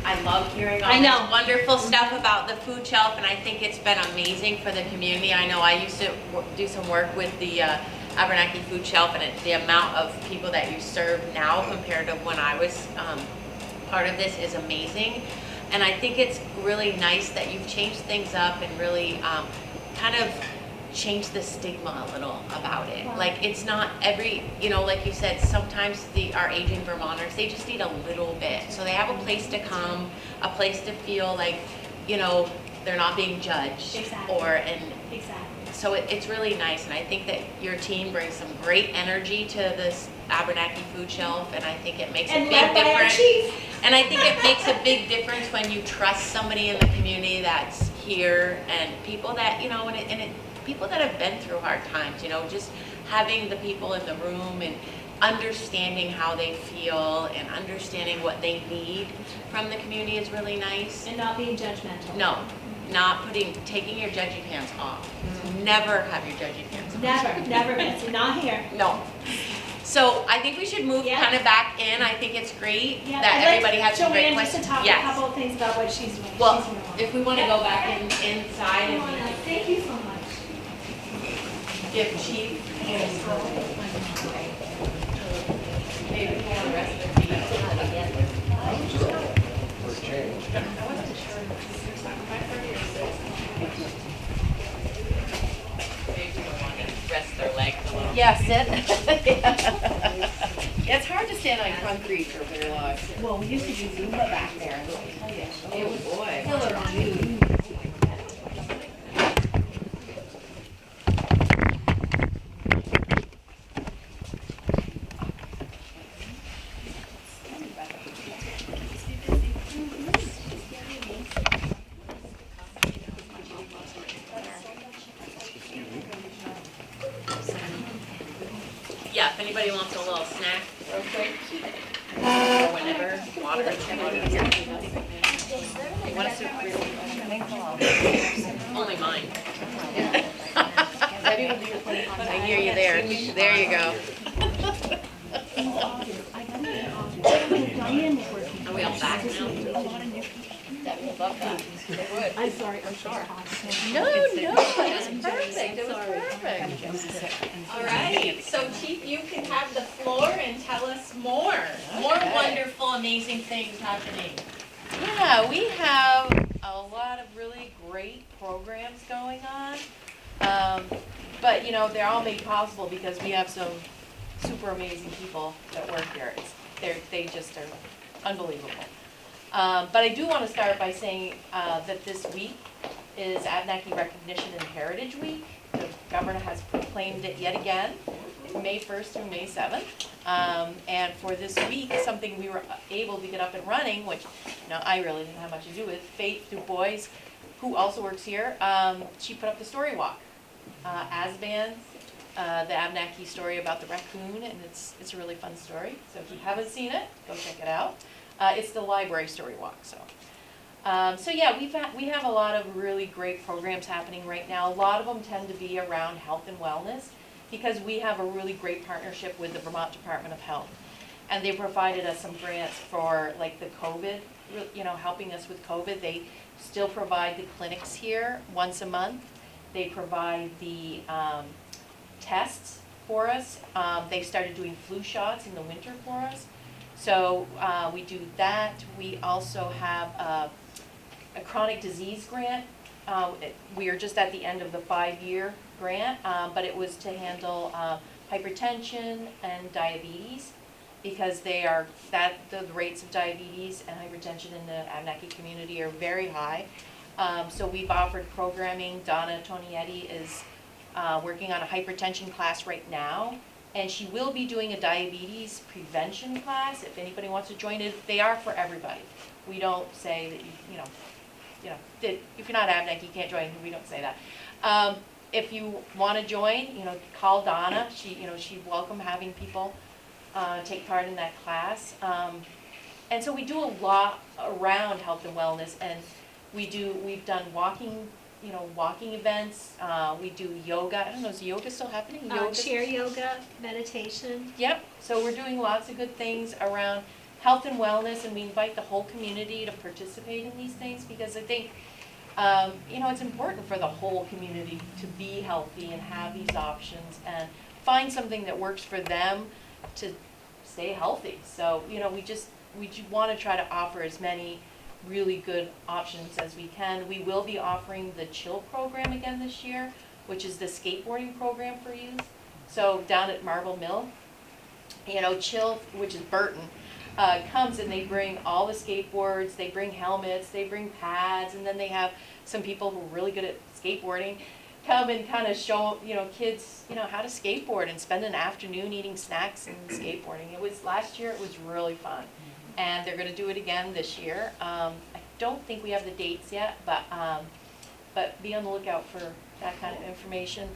I love hearing all I know. this wonderful stuff about the food shelf, and I think it's been amazing for the community. I know I used to do some work with the Abernathy Food Shelf, and the amount of people that you serve now compared to when I was part of this is amazing. And I think it's really nice that you've changed things up and really kind of changed the stigma a little about it. Wow. Like, it's not every, like you said, sometimes our aging Vermonters, they just need a little bit. So they have a place to come, a place to feel like, they're not being judged. Exactly. Exactly. So it's really nice, and I think that your team brings some great energy to this Abernathy Food Shelf, and I think it makes a big difference. And I think it makes a big difference when you trust somebody in the community that's here, and people that people that have been through hard times. Just having the people in the room and understanding how they feel and understanding what they need from the community is really nice. And not being judgmental. No. Not taking your judging pants off. Never have your judging pants off. Never, Betsy, not here. No. So I think we should move kind of back in. I think it's great that everybody has some great questions. Just to talk a couple of things about what she's doing. Well, if we want to go back inside. Thank you so much. Give Chief Maybe people want to rest their legs a little. Yeah, sit. Yeah, it's hard to stand on concrete for very long. Well, we used to do Zumba back there, and let me tell you, it was killer on you. Yeah, if anybody wants a little snack real quick, or whenever, water, you want a soup? Only mine. I hear you there. There you go. Are we all back now? Love that. They would. I'm sorry, I'm sure. No, it was perfect, it was perfect. All right, so Chief, you can have the floor and tell us more wonderful, amazing things happening. Yeah, we have a lot of really great programs going on. But you know, they're all made possible because we have some super amazing people that work here. They just are unbelievable. But I do want to start by saying that this week is Abenaki Recognition and Heritage Week. The governor has proclaimed it yet again, May 1st through May 7th. And for this week, something we were able to get up and running, which I really didn't have much to do with, Faith DuBois, who also works here, she put up the story walk. Asban, the Abenaki story about the raccoon, and it's a really fun story. So if you haven't seen it, go check it out. It's the library story walk. So yeah, we have a lot of really great programs happening right now. A lot of them tend to be around health and wellness because we have a really great partnership with the Vermont Department of Health, and they provided us some grants for like the COVID, helping us with COVID. They still provide the clinics here once a month. They provide the tests for us. They started doing flu shots in the winter for us. So we do that. We also have a chronic disease grant. We are just at the end of the 5-year grant, but it was to handle hypertension and diabetes because the rates of diabetes and hypertension in the Abenaki community are very high. So we've offered programming. Donna Tonietti is working on a hypertension class right now. And she will be doing a diabetes prevention class. If anybody wants to join it, they are for everybody. We don't say that if you're not Abenaki, you can't join. We don't say that. If you want to join, call Donna. She'd welcome having people take part in that class. And so we do a lot around health and wellness, and we've done walking events. We do yoga. I don't know, is yoga still happening? Chair yoga, meditation. Yep. So we're doing lots of good things around health and wellness, and we invite the whole community to participate in these things because I think, it's important for the whole community to be healthy and have these options and find something that works for them to stay healthy. So, we want to try to offer as many really good options as we can. We will be offering the Chill program again this year, which is the skateboarding program for youth. So down at Marble Mill, Chill, which is Burton, comes and they bring all the skateboards, they bring helmets, they bring pads, and then they have some people who are really good at skateboarding come and kind of show kids how to skateboard and spend an afternoon eating snacks and skateboarding. Last year it was really fun. And they're going to do it again this year. I don't think we have the dates yet, but be on the lookout for that kind of information.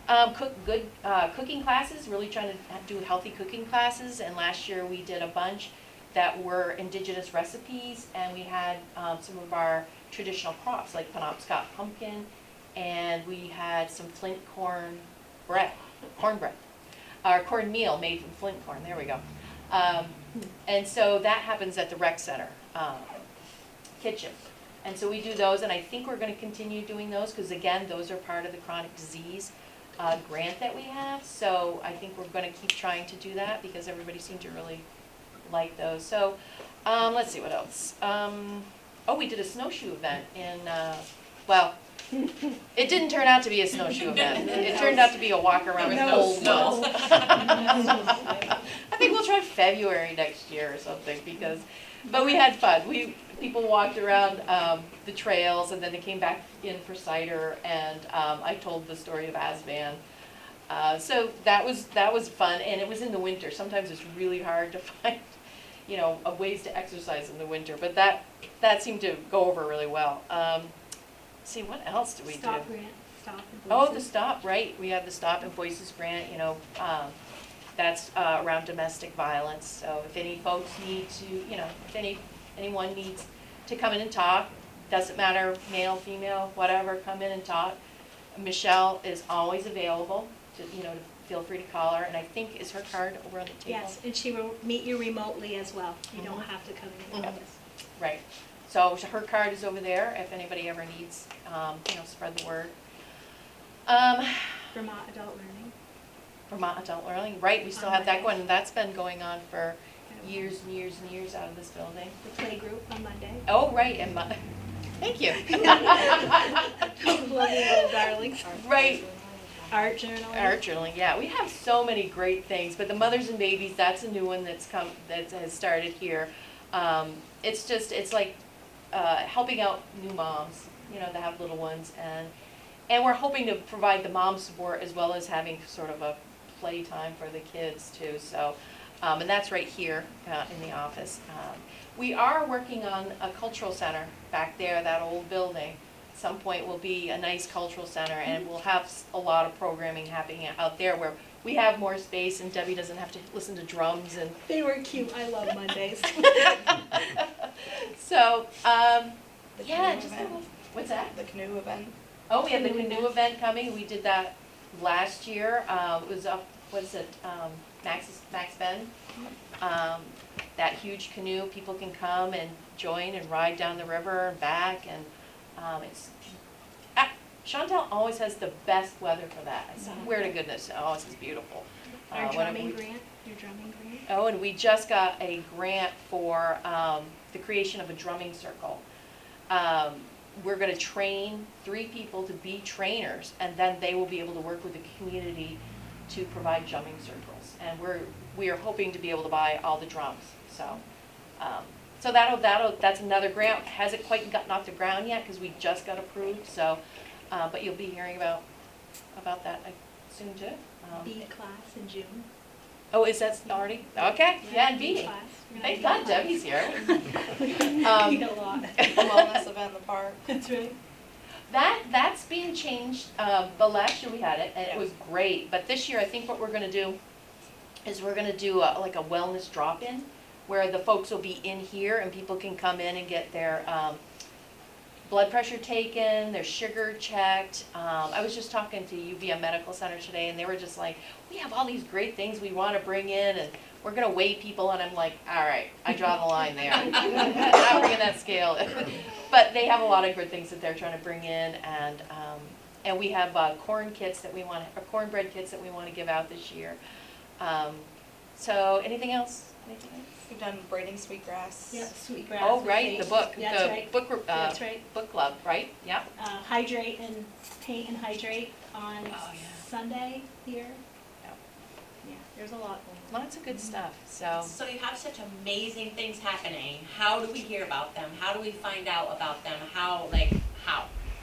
Cooking classes, really trying to do healthy cooking classes, and last year we did a bunch that were indigenous recipes, and we had some of our traditional crops like Penobscot pumpkin, and we had some flint cornbread, or cornmeal made from flint corn, there we go. And so that happens at the rec center kitchen. And so we do those, and I think we're going to continue doing those because, again, those are part of the chronic disease grant that we have. So I think we're going to keep trying to do that because everybody seemed to really like those. So let's see what else. We did a snowshoe event in, It didn't turn out to be a snowshoe event. It turned out to be a walk around There was Old no Woods. I think we'll try February next year or something but we had fun. People walked around the trails and then they came back in for cider and I told the story of Asvan. So that was fun and it was in the winter. Sometimes it's really hard to find, ways to exercise in the winter, but that seemed to go over really well. See, what else do we do? Stop grant, stop and Oh, the Voices. STOP, right, we have the STOP and Voices grant, that's around domestic violence, so if any folks need to, if anyone needs to come in and talk, doesn't matter, male, female, whatever, come in and talk. Michelle is always available to feel free to call her, and I think, is her card over on the table? Yes, and she will meet you remotely as well. You don't have to come in the Mhm. office. Right, so her card is over there if anybody ever needs, spread the word. Vermont Adult Learning. Vermont Adult Learning, right, we still have that going, and that's been going on for years and years and years out of this building. The play group on Monday. Oh, right, and thank you. Love you, little darlings. Right. Art journaling. Art journaling, yeah, we have so many great things, but the Mothers and Babies, that's a new one that has started here. It's like helping out new moms, that have little ones, and we're hoping to provide the mom support as well as having sort of a playtime for the kids too, so, and that's right here in the office. We are working on a cultural center back there, that old building. At some point will be a nice cultural center and we'll have a lot of programming happening out there where we have more space and Debbie doesn't have to listen to drums and. They were cute. I love Mondays. So, The yeah, canoe just, event. what's that? The canoe event. Oh, we have the canoe event coming, we did that last year, it was up, Max Bend? That huge canoe, people can come and join and ride down the river and back, and, Chantel always has the best weather for that, I swear to goodness, it always is beautiful. Our Whenever drumming we- grant, your drumming grant. Oh, and we just got a grant for the creation of a drumming circle. We're gonna train 3 people to be trainers, and then they will be able to work with the community to provide drumming circles. And we are hoping to be able to buy all the drums, so. So that's another grant, hasn't quite gotten off the ground yet, because we just got approved, so, but you'll be hearing about that soon too. B class in June. Oh, is that already? Okay, yeah, and B B. class. We're gonna Thank have God B class. Debbie's here. We eat a lot. Wellness event in the park. That's right. That's being changed, the last year we had it, and it was great, but this year I think what we're gonna do is we're gonna do like a wellness drop-in, where the folks will be in here and people can come in and get their, blood pressure taken, their sugar checked. I was just talking to UVM Medical Center today and they were just like, we have all these great things we wanna bring in and we're gonna weigh people, and I'm like, all right, I draw the line there. I'm not bringing that scale. But they have a lot of good things that they're trying to bring in, and we have cornbread kits that we want to give out this year. So anything else? We've done braiding sweetgrass. Yeah, sweetgrass. Oh, with right, the faith. book, That's the right. book, That's right. book club, right? Yeah. Hydrate and paint and hydrate on Oh, yeah. Sunday here. Yep. Yeah, there's a lot going on. Lots of good stuff, so. So you have such amazing things happening. How do we hear about them? How do we find out about them? How?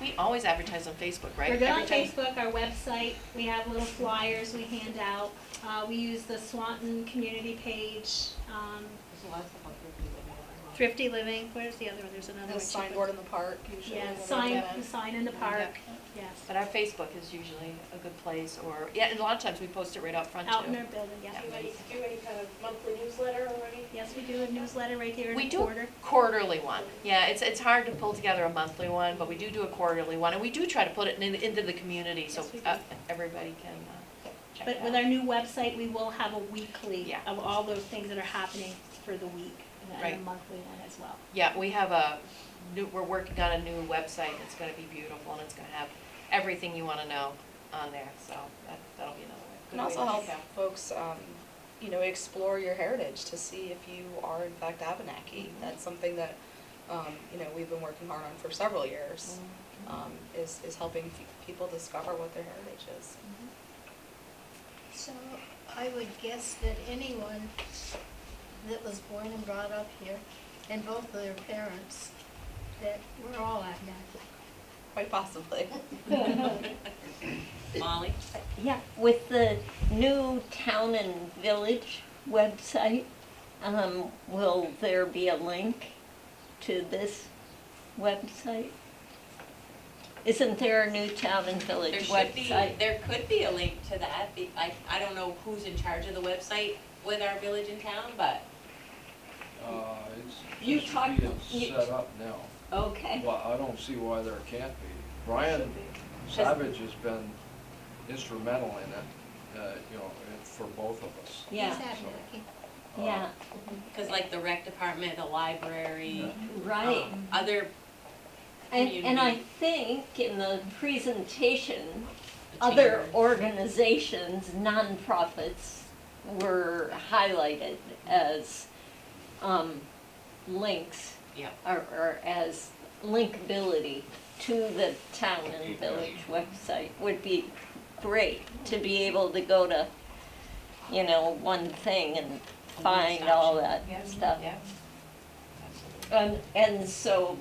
We always advertise on Facebook, right? We're good on Every time- Facebook, our website, we have little flyers we hand out. We use the Swanton community page. Thrifty Living, where's the other one? There's another one. The signboard in the park usually. Yeah, when the sign in the park, yes. But our Facebook is usually a good place, or, yeah, and a lot of times we post it right out front too. Out in our building, yeah. Do you any kind of monthly newsletter already? Yes, we do a newsletter right here in We the do quarter. a quarterly one. Yeah, it's hard to pull together a monthly one, but we do a quarterly one, and we do try to put it into the community so Yes, we do. everybody can check But it with out. our new website, we will have a weekly Yeah. of all those things that are happening for the week, and Right. a monthly one as well. Yeah, we have we're working on a new website, it's gonna be beautiful, and it's gonna have everything you wanna know on there, so that'll be another way. Can also help folks, explore your heritage to see if you are in fact Abenaki. That's something that, we've been working hard on for several years. is helping people discover what their heritage is. So I would guess that anyone that was born and brought up here, and both of their parents, that we're all Abenaki. Quite possibly. Molly? Yeah, with the new town and village website, will there be a link to this website? Isn't there a new town and There village should be, website? there could be a link to that. I don't know who's in charge of the website with our village and town, but You It's talked- being set up now. Okay. Well, I don't see why there can't be. Brian Savage has been instrumental in it, for both of us. Yeah. He's Abenaki. Yeah, because like the rec department, the library, right. other And I community- think in the presentation, The other chamber. organizations, nonprofits were highlighted as links Yeah. or as linkability to the town and village website would be great to be able to go to, one thing and find all that stuff. Yeah. And so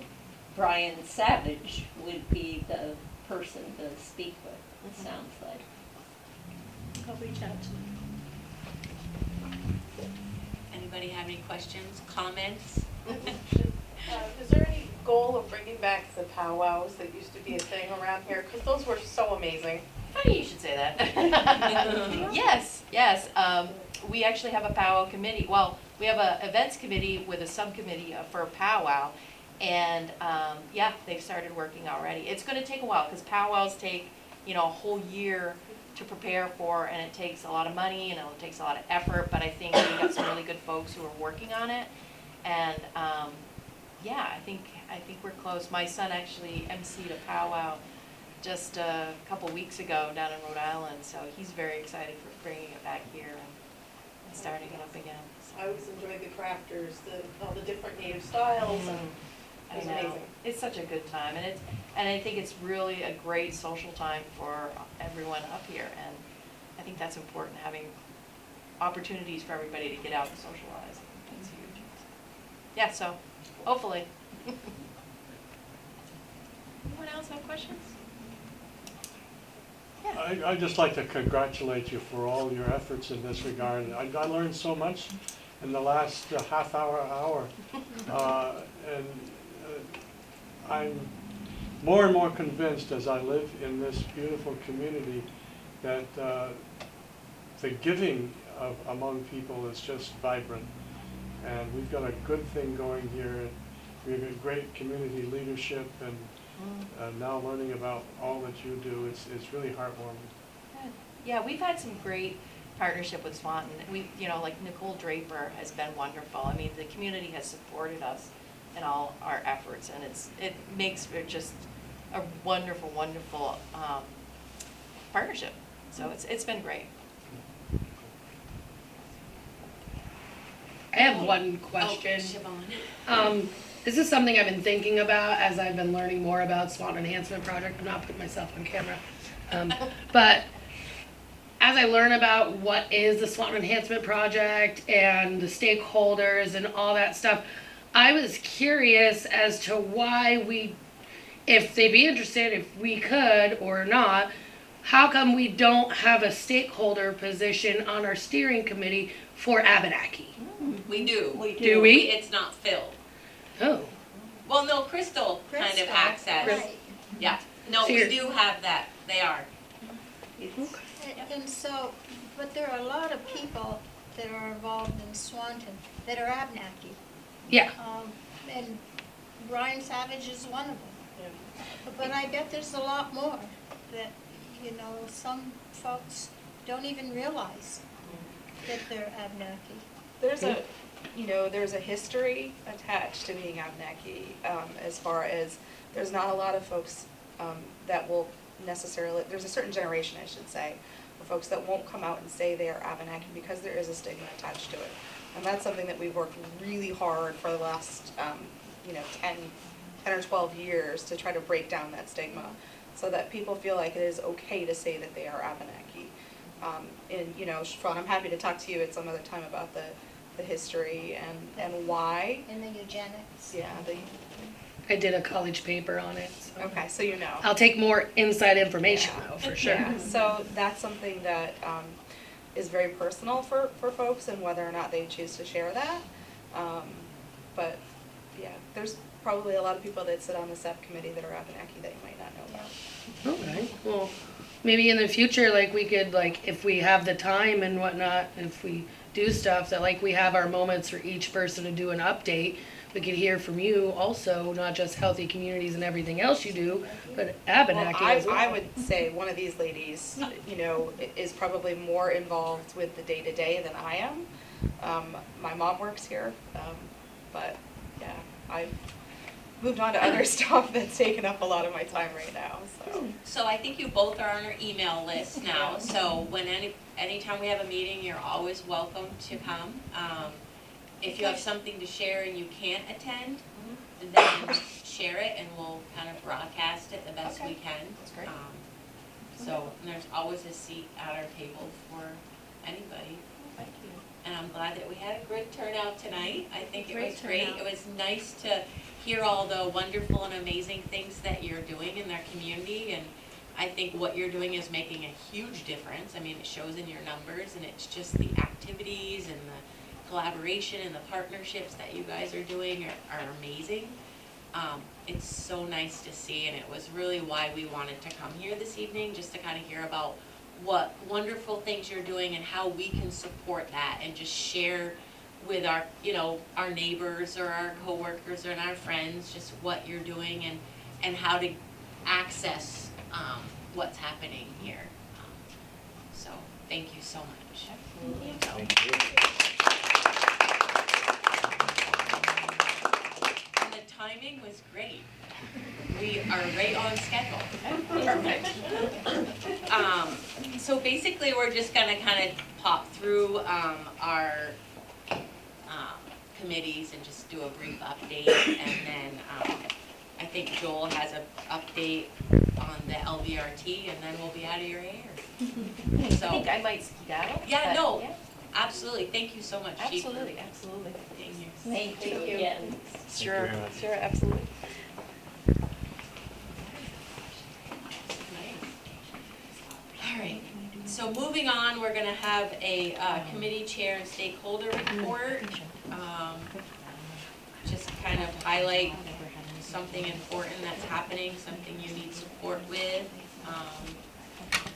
Brian Savage would be the person to speak with, it sounds like. I'll reach out to them. Anybody have any questions, comments? Is there any goal of bringing back the powwows that used to be a thing around here? Because those were so amazing. Funny you should say that. Yes. We actually have a powwow committee. Well, we have a events committee with a subcommittee for powwow. And, they've started working already. It's gonna take a while, because powwows take, a whole year to prepare for, and it takes a lot of money, and it takes a lot of effort, but I think we got some really good folks who are working on it. And, I think we're close. My son actually emceed a powwow just a couple weeks ago down in Rhode Island, so he's very excited for bringing it back here and starting it up again. So. I always enjoyed the crafters, all the different native styles, and it was I know. amazing. It's such a good time, and I think it's really a great social time for everyone up here, and I think that's important, having opportunities for everybody to get out and socialize. That's huge. Yeah, so hopefully. Anyone else have questions? I'd just like to congratulate you for all your efforts in this regard. I learned so much in the last half hour. And I'm more and more convinced as I live in this beautiful community that the giving among people is just vibrant. And we've got a good thing going here. We have a great community leadership, and now learning about all that you do, it's really heartwarming. Yeah, we've had some great partnership with Swanton. We, like Nicole Draper has been wonderful. I mean, the community has supported us in all our efforts, and it makes it just a wonderful, wonderful partnership. So it's been great. I have one question. This is something I've been thinking about as I've been learning more about Swanton Enhancement Project. I'm not putting myself on camera. But as I learn about what is the Swanton Enhancement Project and the stakeholders and all that stuff, I was curious as to why if they'd be interested, if we could or not, how come we don't have a stakeholder position on our steering committee for Abenaki? We do. Do we? It's not filled. Oh. Well, no, Crystal kind of acts as, Right. yeah. No, So we you're- do have that. They are. And so, but there are a lot of people that are involved in Swanton that are Abenaki. Yeah. And Brian Savage is one of them. But I bet there's a lot more that, some folks don't even realize that they're Abenaki. There's a history attached to being Abenaki, as far as there's not a lot of folks that will necessarily, there's a certain generation, I should say, of folks that won't come out and say they are Abenaki because there is a stigma attached to it. And that's something that we've worked really hard for the last, 10 10 or 12 years to try to break down that stigma so that people feel like it is okay to say that they are Abenaki. And, you know, Siobhan, I'm happy to talk to you at some other time about the history and why. And the eugenics. Yeah, I did a college paper on it. So. okay, so you know. I'll take more inside information though, for sure. Yeah, so that's something that is very personal for folks and whether or not they choose to share that. But yeah, there's probably a lot of people that sit on the SEP committee that are Abenaki that you might not know about. Okay, well, maybe in the future, like we could, like, if we have the time and whatnot, if we do stuff, that like we have our moments for each person to do an update, we could hear from you also, not just healthy communities and everything else you do, but Abenaki as well. I would say one of these ladies, you know, is probably more involved with the day-to-day than I am. My mom works here, but yeah, I've moved on to other stuff that's taken up a lot of my time right now, so. So I think you both are on our email list now, so when anytime we have a meeting, you're always welcome to come. If you have something to share and you can't attend, then share it and we'll kind of broadcast it the best we can. That's great. So and there's always a seat at our table for anybody. Thank you. And I'm glad that we had a good turnout tonight. I think it Great was great. turnout. It was nice to hear all the wonderful and amazing things that you're doing in their community, and I think what you're doing is making a huge difference. I mean, it shows in your numbers, and it's just the activities and the collaboration and the partnerships that you guys are doing are amazing. It's so nice to see, and it was really why we wanted to come here this evening, just to kind of hear about what wonderful things you're doing and how we can support that and just share with our, you know, our neighbors or our coworkers and our friends, just what you're doing and how to access what's happening here. So thank you so much. Thank you. And the timing was great. We are right on schedule. Perfect. So basically, we're just gonna kind of pop through our committees and just do a brief update, and then I think Joel has an update on the LVRT, and then we'll be out of your hair. So, I think I might skedaddle. yeah, but no, yeah. Absolutely. Thank you so much, Chief, for Absolutely, absolutely. being here. Thank you Thank you. again. Sure, very much. sure, absolutely. All right, so moving on, we're gonna have a committee chair and stakeholder report. Just kind of highlight something important that's happening, something you need support with.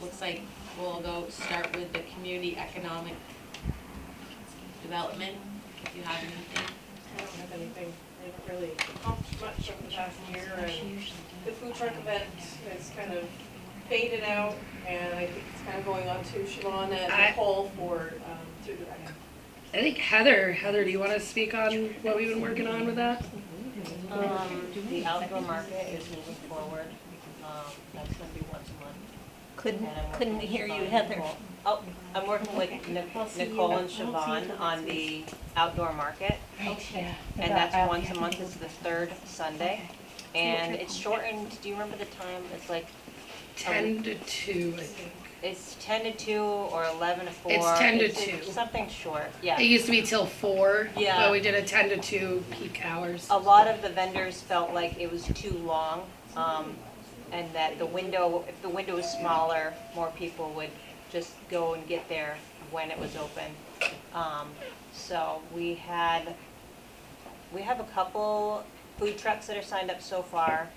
Looks like we'll start with the community economic development, if you have anything. I don't have anything. I haven't really accomplished much over the past year, and the food truck event has kind of faded out, and I think it's kind of going on to Siobhan and Nicole for to direct. I think Heather, do you want to speak on what we've been working on with that? The outdoor market is moving forward. That's gonna be once a month. Couldn't hear you, Heather. Oh, I'm working with Nicole and Siobhan on the outdoor market. Okay. And that's once a month, it's the third Sunday. And it's shortened, do you remember the time? It's like 10 to 2, I think. It's 10 to 2 or 11 to 4. It's 10 to It's 2. something short, yeah. It used to be till 4, Yeah. but we did a 10 to 2 peak hours. A lot of the vendors felt like it was too long, and that the window, if the window was smaller, more people would just go and get there when it was open. So we have a couple food trucks that are signed up so far,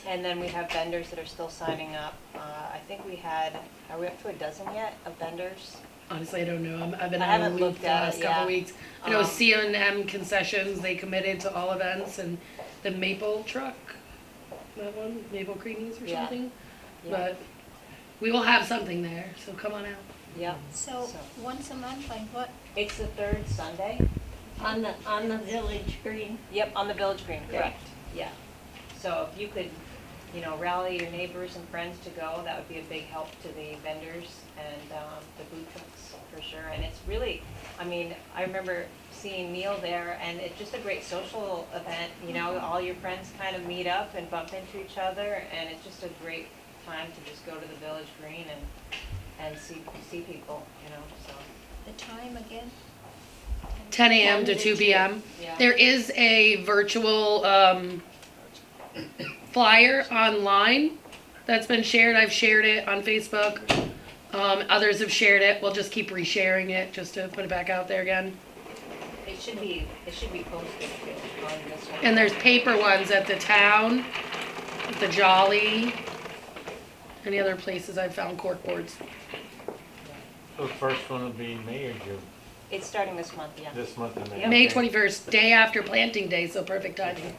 and then we have vendors that are still signing up. I think are we up to a dozen yet of vendors? Honestly, I don't know. I've been I out of haven't the loop looked the at last it, couple yeah. weeks. I know C&M Concessions, they committed to all events, and the Maple truck, that one, Maple Creamies or Yeah. something. Yeah. But we will have something there, so come on out. Yep. So, once a month, like what? It's the third Sunday. On the village green. Yep, on the Village Green, correct. Yeah. So if you could rally your neighbors and friends to go. That would be a big help to the vendors and the food trucks for sure. And it's really, I remember seeing Neil there, and it's just a great social event. All your friends kind of meet up and bump into each other, and it's just a great time to just go to the Village Green and see people. So. The time again? 10 a.m. to 2 p.m. Yeah. There is a virtual flyer online that's been shared. I've shared it on Facebook. Others have shared it. We'll just keep resharing it just to put it back out there again. It should be posted too on this one. And there's paper ones at the town, at the Jolly, any other places I've found cork boards. So the first one will be May or June? It's starting this month, yeah. This month in May. Yep. May Okay. 21st, day after planting day, so perfect timing.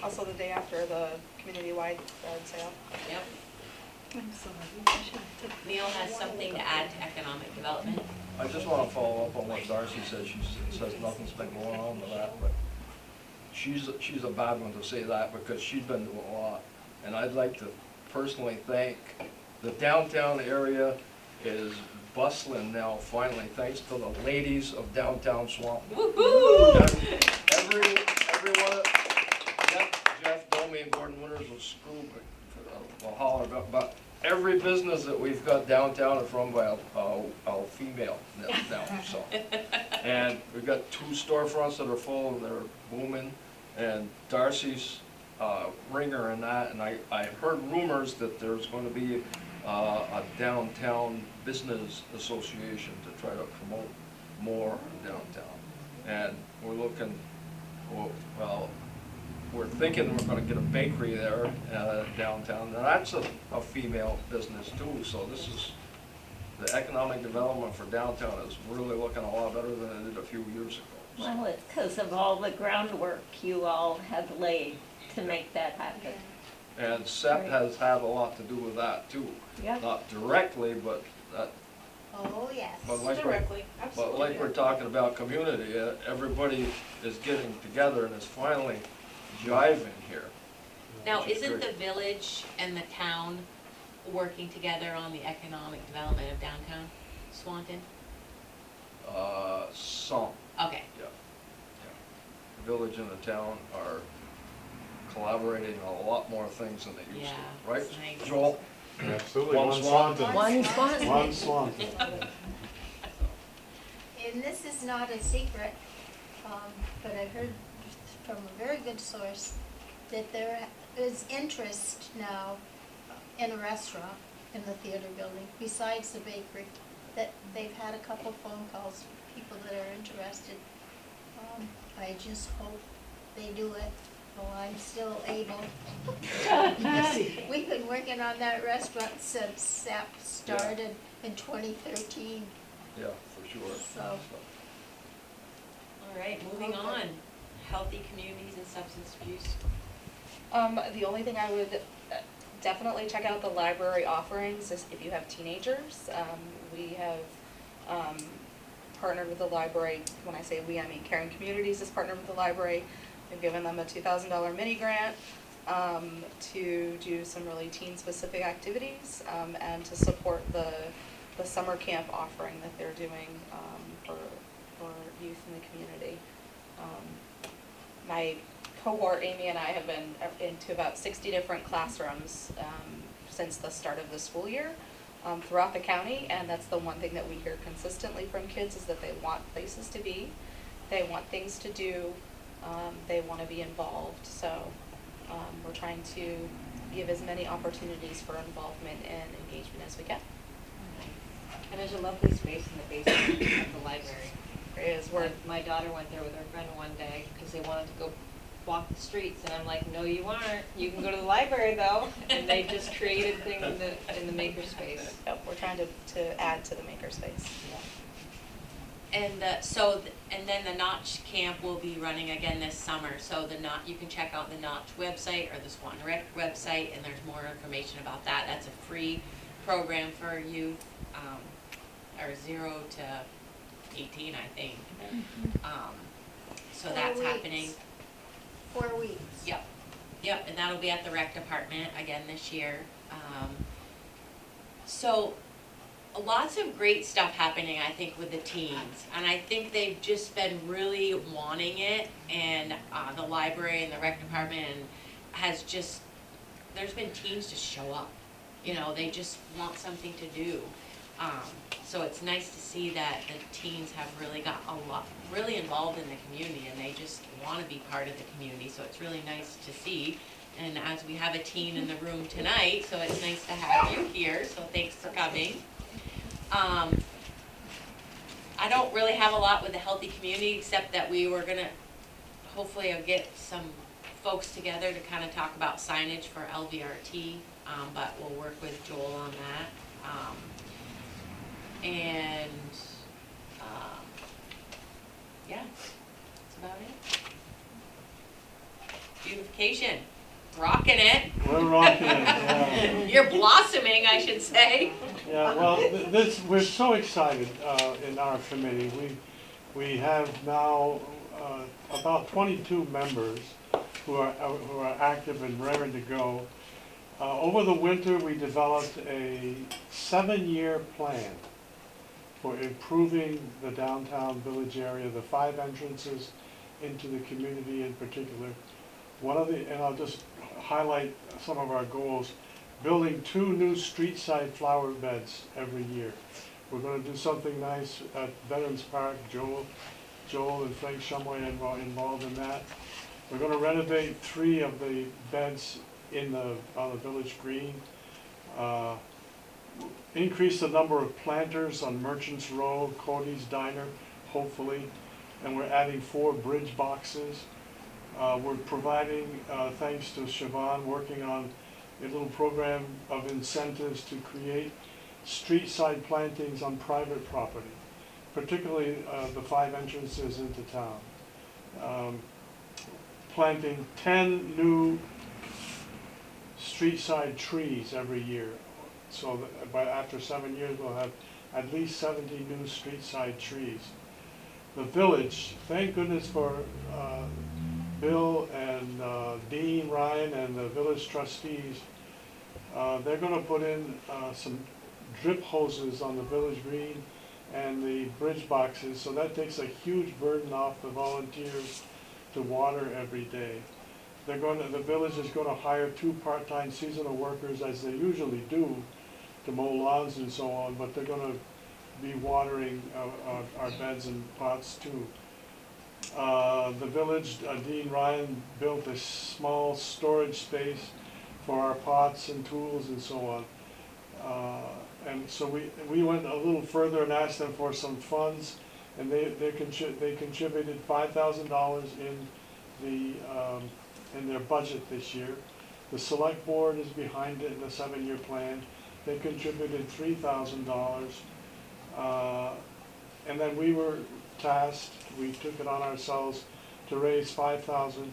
Also the day after the community-wide yard sale. Yep. I'm sorry. Neil has something to add to economic development. I just want to follow up on what Darcy said. She says nothing's been going on with that, but she's a bad one to say that because she's been doing a lot. And I'd like to personally thank the downtown area is bustling now finally, thanks to the ladies of downtown Swanton. Woohoo! Everyone, Jeff Domi and Gordon Winters will screw, will holler about, but every business that we've got downtown is run by a female now, so. And we've got 2 storefronts that are full and they're booming, and Darcy's ringer in that, and I heard rumors that there's going to be a downtown business association to try to promote more downtown. And we're looking, well, we're thinking we're going to get a bakery there downtown, and that's a female business too. So this is, the economic development for downtown is really looking a lot better than it did a few years ago. So. Well, it's because of all the groundwork you all have laid to make that happen. And SEP has had a lot to do with that too. Yeah. Not directly, but that. Oh, yes. But like Directly, But absolutely. like we're talking about community, everybody is getting together and is finally jiving here. Now, Which is isn't great. the village and the town working together on the economic development of downtown Swanton? Some, Okay. yeah. The village and the town are collaborating on a lot more things than they used to, right? it's nice. Joel? Absolutely, One one Swanton. Swanton. One Swanton. One Swanton. And this is not a secret, but I heard from a very good source that there is interest now in a restaurant in the theater building, besides the bakery, that they've had a couple phone calls, people that are interested. I just hope they do it while I'm still able. We've been working on that restaurant since SAP started in 2013, Yeah, for sure. so. All right, moving on. Healthy communities and substance abuse. The only thing I would definitely check out the library offerings is if you have teenagers. We have partnered with the library. When I say we, I mean Caring Communities has partnered with the library. We've given them a $2,000 mini grant to do some really teen-specific activities and to support the summer camp offering that they're doing for youth in the community. My cohort, Amy and I, have been into about 60 different classrooms since the start of the school year throughout the county, and that's the one thing that we hear consistently from kids is that they want places to be, they want things to do, they want to be involved. So we're trying to give as many opportunities for involvement and engagement as we can. And there's a lovely space in the basement of the library. There is. Where My daughter went there with her friend one day because they wanted to go walk the streets, and I'm like, no, you aren't. You can go to the library though. And they just created things in the makerspace. Yep, we're trying to add to the makerspace. And and then the Notch camp will be running again this summer. So you can check out the Notch website or the Swanton Rec website, and there's more information about that. That's a free program for youth, or 0 to 18, I think. So 4 that's weeks. happening. 4 weeks. Yep. Yep, and that'll be at the rec department again this year. So lots of great stuff happening, I think, with the teens, and I think they've just been really wanting it, and the library and the rec department has just, there's been teens just show up. You know, they just want something to do. So it's nice to see that the teens have really got really involved in the community, and they just want to be part of the community, so it's really nice to see. And as we have a teen in the room tonight, so it's nice to have you here, so thanks for coming. I don't really have a lot with the healthy community, except that we were gonna, hopefully I'll get some folks together to kind of talk about signage for LVRT, but we'll work with Joel on that. Yeah, that's about it. Beautification, rocking it. We're rocking it, yeah. You're blossoming, I should say. Yeah, well, we're so excited in our committee. We have now about 22 members who are active and raring to go. Over the winter, we developed a 7-year plan for improving the downtown village area, the 5 entrances into the community in particular. And I'll just highlight some of our goals: building 2 new street-side flower beds every year. We're going to do something nice at Veterans Park. Joel and Frank Shumway are involved in that. We're going to renovate 3 of the beds on the village green. Increase the number of planters on Merchants Row, Cody's Diner, hopefully, and we're adding 4 bridge boxes. We're providing, thanks to Siobhan, working on a little program of incentives to create street-side plantings on private property, particularly the 5 entrances into town. Planting 10 new street-side trees every year. So that after 7 years, we'll have at least 70 new street-side trees. The village, thank goodness for Bill and Dean Ryan and the village trustees. They're going to put in some drip hoses on the village green and the bridge boxes, so that takes a huge burden off the volunteers to water every day. The village is going to hire 2 part-time seasonal workers, as they usually do, to mow lawns and so on, but they're going to be watering our beds and pots too. The village, Dean Ryan built a small storage space for our pots and tools and so on. And so we went a little further and asked them for some funds, and they contributed $5,000 in their budget this year. The select board is behind it in the 7-year plan. They contributed $3,000. And then we were tasked, we took it on ourselves to raise $5,000,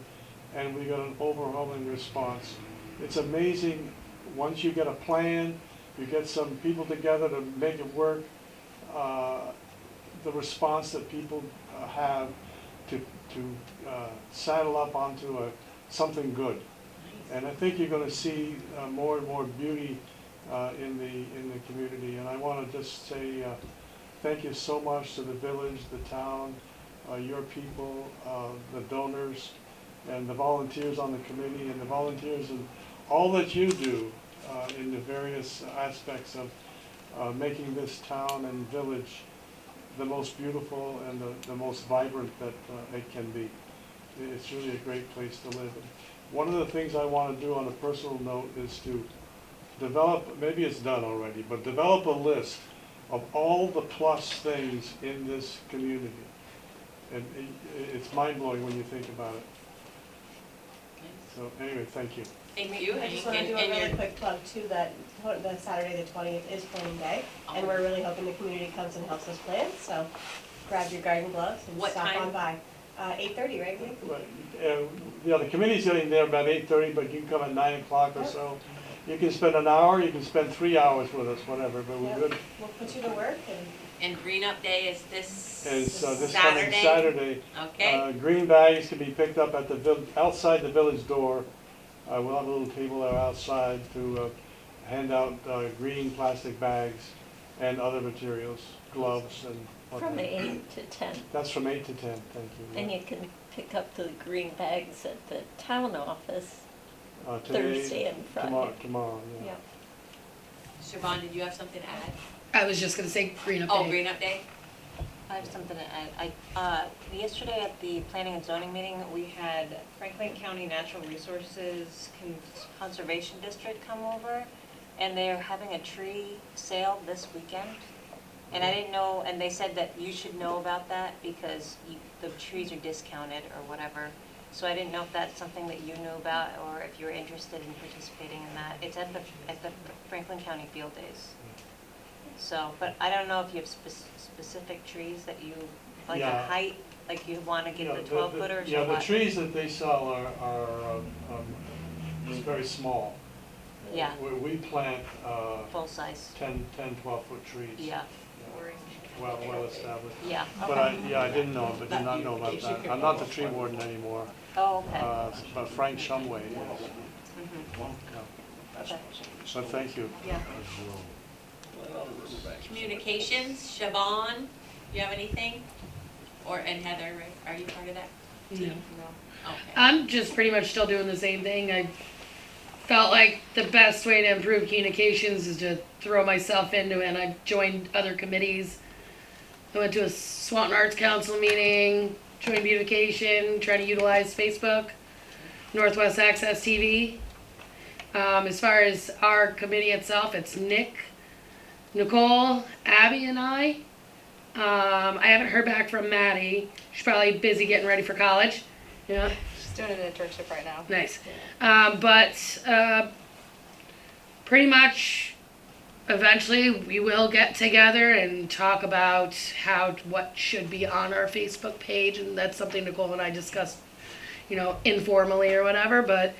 and we got an overwhelming response. It's amazing, once you get a plan, you get some people together to make it work, the response that people have to saddle up onto something good. And I think you're going to see more and more beauty in the community. And I want to just say thank you so much to the village, the town, your people, the donors, and the volunteers on the committee, and the volunteers and all that you do in the various aspects of making this town and village the most beautiful and the most vibrant that it can be. It's really a great place to live. And one of the things I want to do on a personal note is to develop, maybe it's done already, but develop a list of all the plus things in this community. And it's mind-blowing when you think about it. So anyway, thank you. Thank you. I just want to do a really quick plug too, that the Saturday the 20th is planning day, and we're really hoping the community comes and helps us plan, so grab your garden gloves and stop on by. 8:30, right? Right. Yeah, the committee's getting there about 8:30, but you can come at 9 o'clock or so. You can spend an hour, you can spend 3 hours with us, whatever, but we're good. We'll put you to work. And Green Up Day is this It's this Saturday? coming Saturday. Okay. Green bags can be picked up at outside the village door We'll have a little table there outside to hand out green plastic bags and other materials, gloves and whatnot. From 8 to 10. That's from 8 to 10, thank you. And you can pick up the green bags at the town office Today, Thursday and Friday. Tomorrow, yeah. Siobhan, did you have something to add? I was just gonna say green up Oh, day. Green Up Day? I have something to add. Yesterday at the planning and zoning meeting, we had Franklin County Natural Resources Conservation District come over, and they're having a tree sale this weekend. And I didn't know, and they said that you should know about that because the trees are discounted or whatever. So I didn't know if that's something that you knew about or if you're interested in participating in that. It's at the Franklin County Field Days. So, but I don't know if you have specific trees that you, like a Yeah. height, like you want to get the 12 footers Yeah, or the what? trees that they sell are very small. Yeah. We plant Full size. 10, 12-foot trees. Yeah. Well established. Yeah, But okay. I didn't know, but did not know about that. I'm not the tree warden anymore. Oh, okay. But Frank Shumway is. Mhm. Yeah. Okay. So thank you. Yeah. Communications, Siobhan, you have anything? And Heather, right? Are you part of that? No. Okay. I'm just pretty much still doing the same thing. I felt like the best way to improve communications is to throw myself into it, and I've joined other committees. I went to a Swanton Arts Council meeting, joined beautification, trying to utilize Facebook, Northwest Access TV. As far as our committee itself, it's Nick, Nicole, Abby, and I. I haven't heard back from Maddie. She's probably busy getting ready for college. Yeah. She's doing an internship right now. Nice. But pretty much eventually we will get together and talk about what should be on our Facebook page, and that's something Nicole and I discussed, informally or whatever, but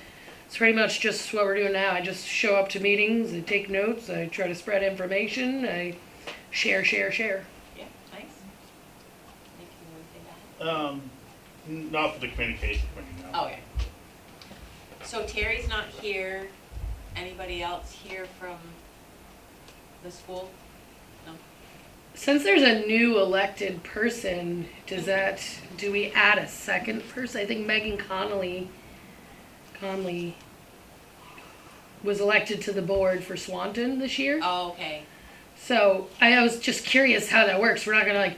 it's pretty much just what we're doing now. I just show up to meetings, I take notes, I try to spread information, I share. Yeah, nice. Nick, you want to say that? Not for the communication committee, no. Okay. So Terry's not here. Anybody else here from the school? No? Since there's a new elected person, do we add a second person? I think Megan Conley was elected to the board for Swanton this year. Oh, okay. So I was just curious how that works. We're not gonna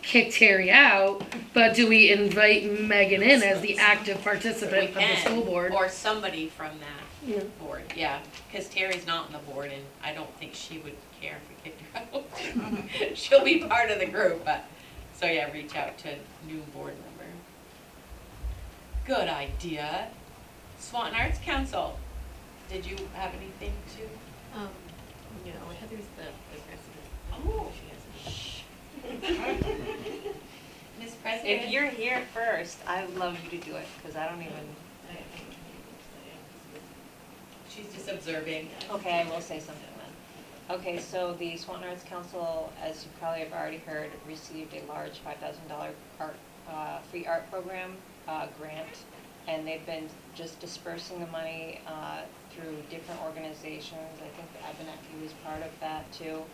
kick Terry out, but do we invite Megan in as the active participant of the school board? Or somebody from that board, yeah. Because Terry's not on the board, and I don't think she would care if we kicked her out. She'll be part of the group, but, so yeah, reach out to new board member. Good idea. Swanton Arts Council, did you have anything to? No, Heather's the president. Oh. She has Ms. President? If you're here first, I would love you to do it, because I don't even. She's just observing. Okay, I will say something then. Okay, so the Swanton Arts Council, as you probably have already heard, received a large $5,000 free art program grant, and they've been just dispersing the money through different organizations. I think the Abenaki was part of that too,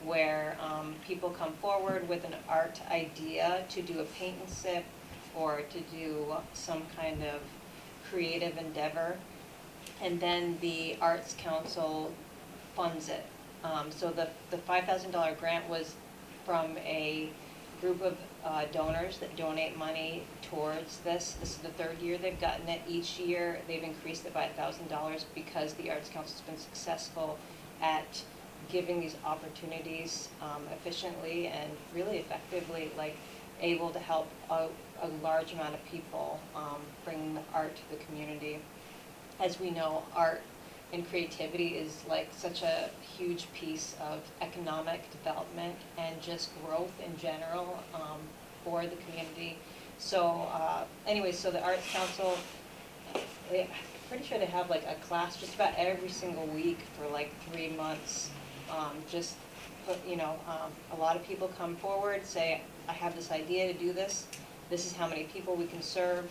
where people come forward with an art idea to do a paint and sip or to do some kind of creative endeavor, and then the Arts Council funds it. So the $5,000 grant was from a group of donors that donate money towards this. This is the third year they've gotten it. Each year they've increased it by $1,000 because the Arts Council's been successful at giving these opportunities efficiently and really effectively, like able to help a large amount of people bring the art to the community. As we know, art and creativity is like such a huge piece of economic development and just growth in general for the community. So anyway, so the Arts Council, I'm pretty sure they have like a class just about every single week for like 3 months. A lot of people come forward, say, I have this idea to do this. This is how many people we can serve.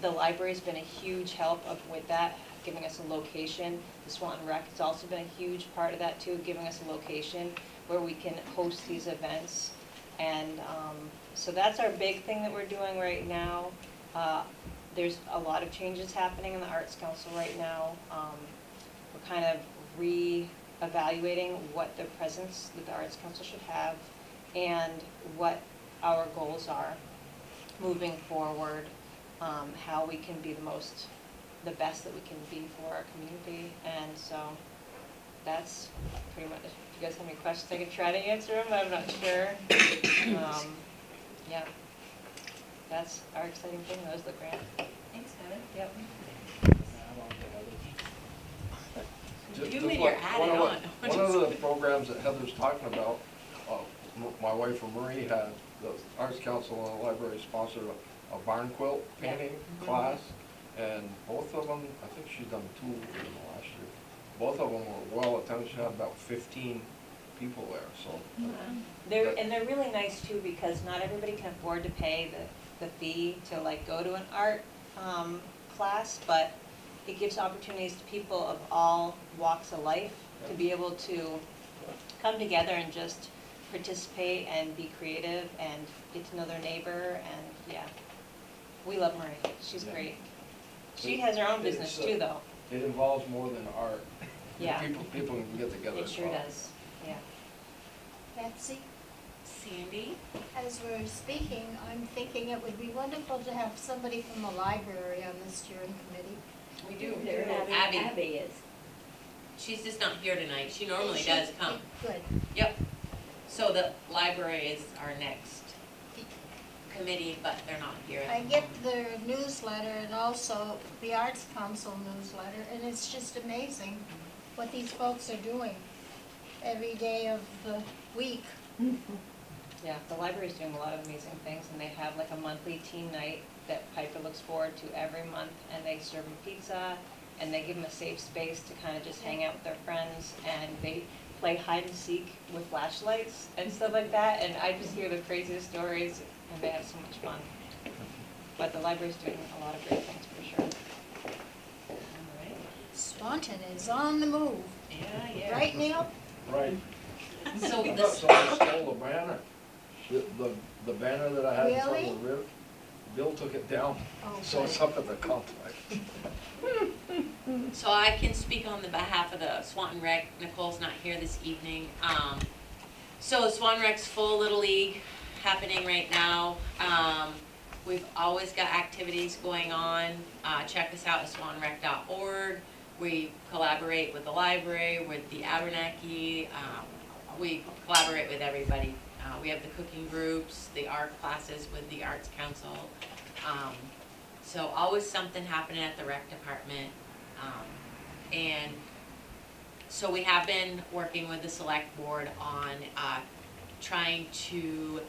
The library's been a huge help with that, giving us a location. The Swanton Rec has also been a huge part of that too, giving us a location where we can host these events. And so that's our big thing that we're doing right now. There's a lot of changes happening in the Arts Council right now. We're kind of re-evaluating what the presence that the Arts Council should have and what our goals are moving forward, how we can be the best that we can be for our community. And so that's pretty much, if you guys have any questions, I can try to answer them, I'm not sure. Yeah, that's our exciting thing, that was the grant. Thanks, Heather. Yep. You mean you're adding on. One of the programs that Heather's talking about, my wife and Marie had, the Arts Council and the library sponsored a barn quilt painting class, and both of them, I think she's done 2 in the last year, both of them were well attended. She had about 15 people there, so. They're really nice too, because not everybody can afford to pay the fee to like go to an art class, but it gives opportunities to people of all walks of life to be able to come together and just participate and be creative and get to know their neighbor. And yeah, we love Marie, she's great. She has her own business too, though. It involves more than art. Yeah. People can get together. It sure does, yeah. Betsy, Sandy? as we're speaking, I'm thinking it would be wonderful to have somebody from the library on the steering committee. We do. Abby Abby. is. She's just not here tonight. She normally She- does come. Good. Yep. So the library is our next committee, but they're not here. I get their newsletter and also the Arts Council newsletter, and it's just amazing what these folks are doing every day of the week. Yeah, the library's doing a lot of amazing things, and they have like a monthly teen night that Piper looks forward to every month, and they serve them pizza, and they give them a safe space to kind of just hang out with their friends, and they play hide and seek with flashlights and stuff like that, and I just hear the craziest stories, and they have so much fun. But the library's doing a lot of great things for sure. All right. Swanton is on the move. Yeah. Right, Neil? Right. So I thought this, somebody stole the banner. The banner that I had in front Really? of the rib, Bill took it down, Oh, so it's up at the complex. so I can speak on the behalf of the Swanton Rec. Nicole's not here this evening. So the Swanton Rec's full Little League happening right now. We've always got activities going on. Check us out at swantonrec.org. We collaborate with the library, with the Abernathy. We collaborate with everybody. We have the cooking groups, the art classes with the Arts Council. So always something happening at the rec department. And so we have been working with the select board on trying to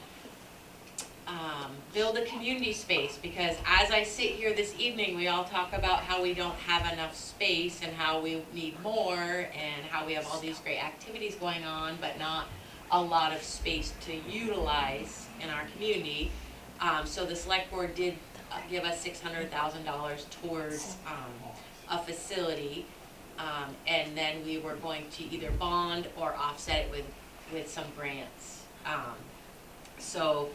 build a community space, because as I sit here this evening, we all talk about how we don't have enough space and how we need more and how we have all these great activities going on, but not a lot of space to utilize in our community. So the select board did give us $600,000 towards a facility, and then we were going to either bond or offset it with some grants. So,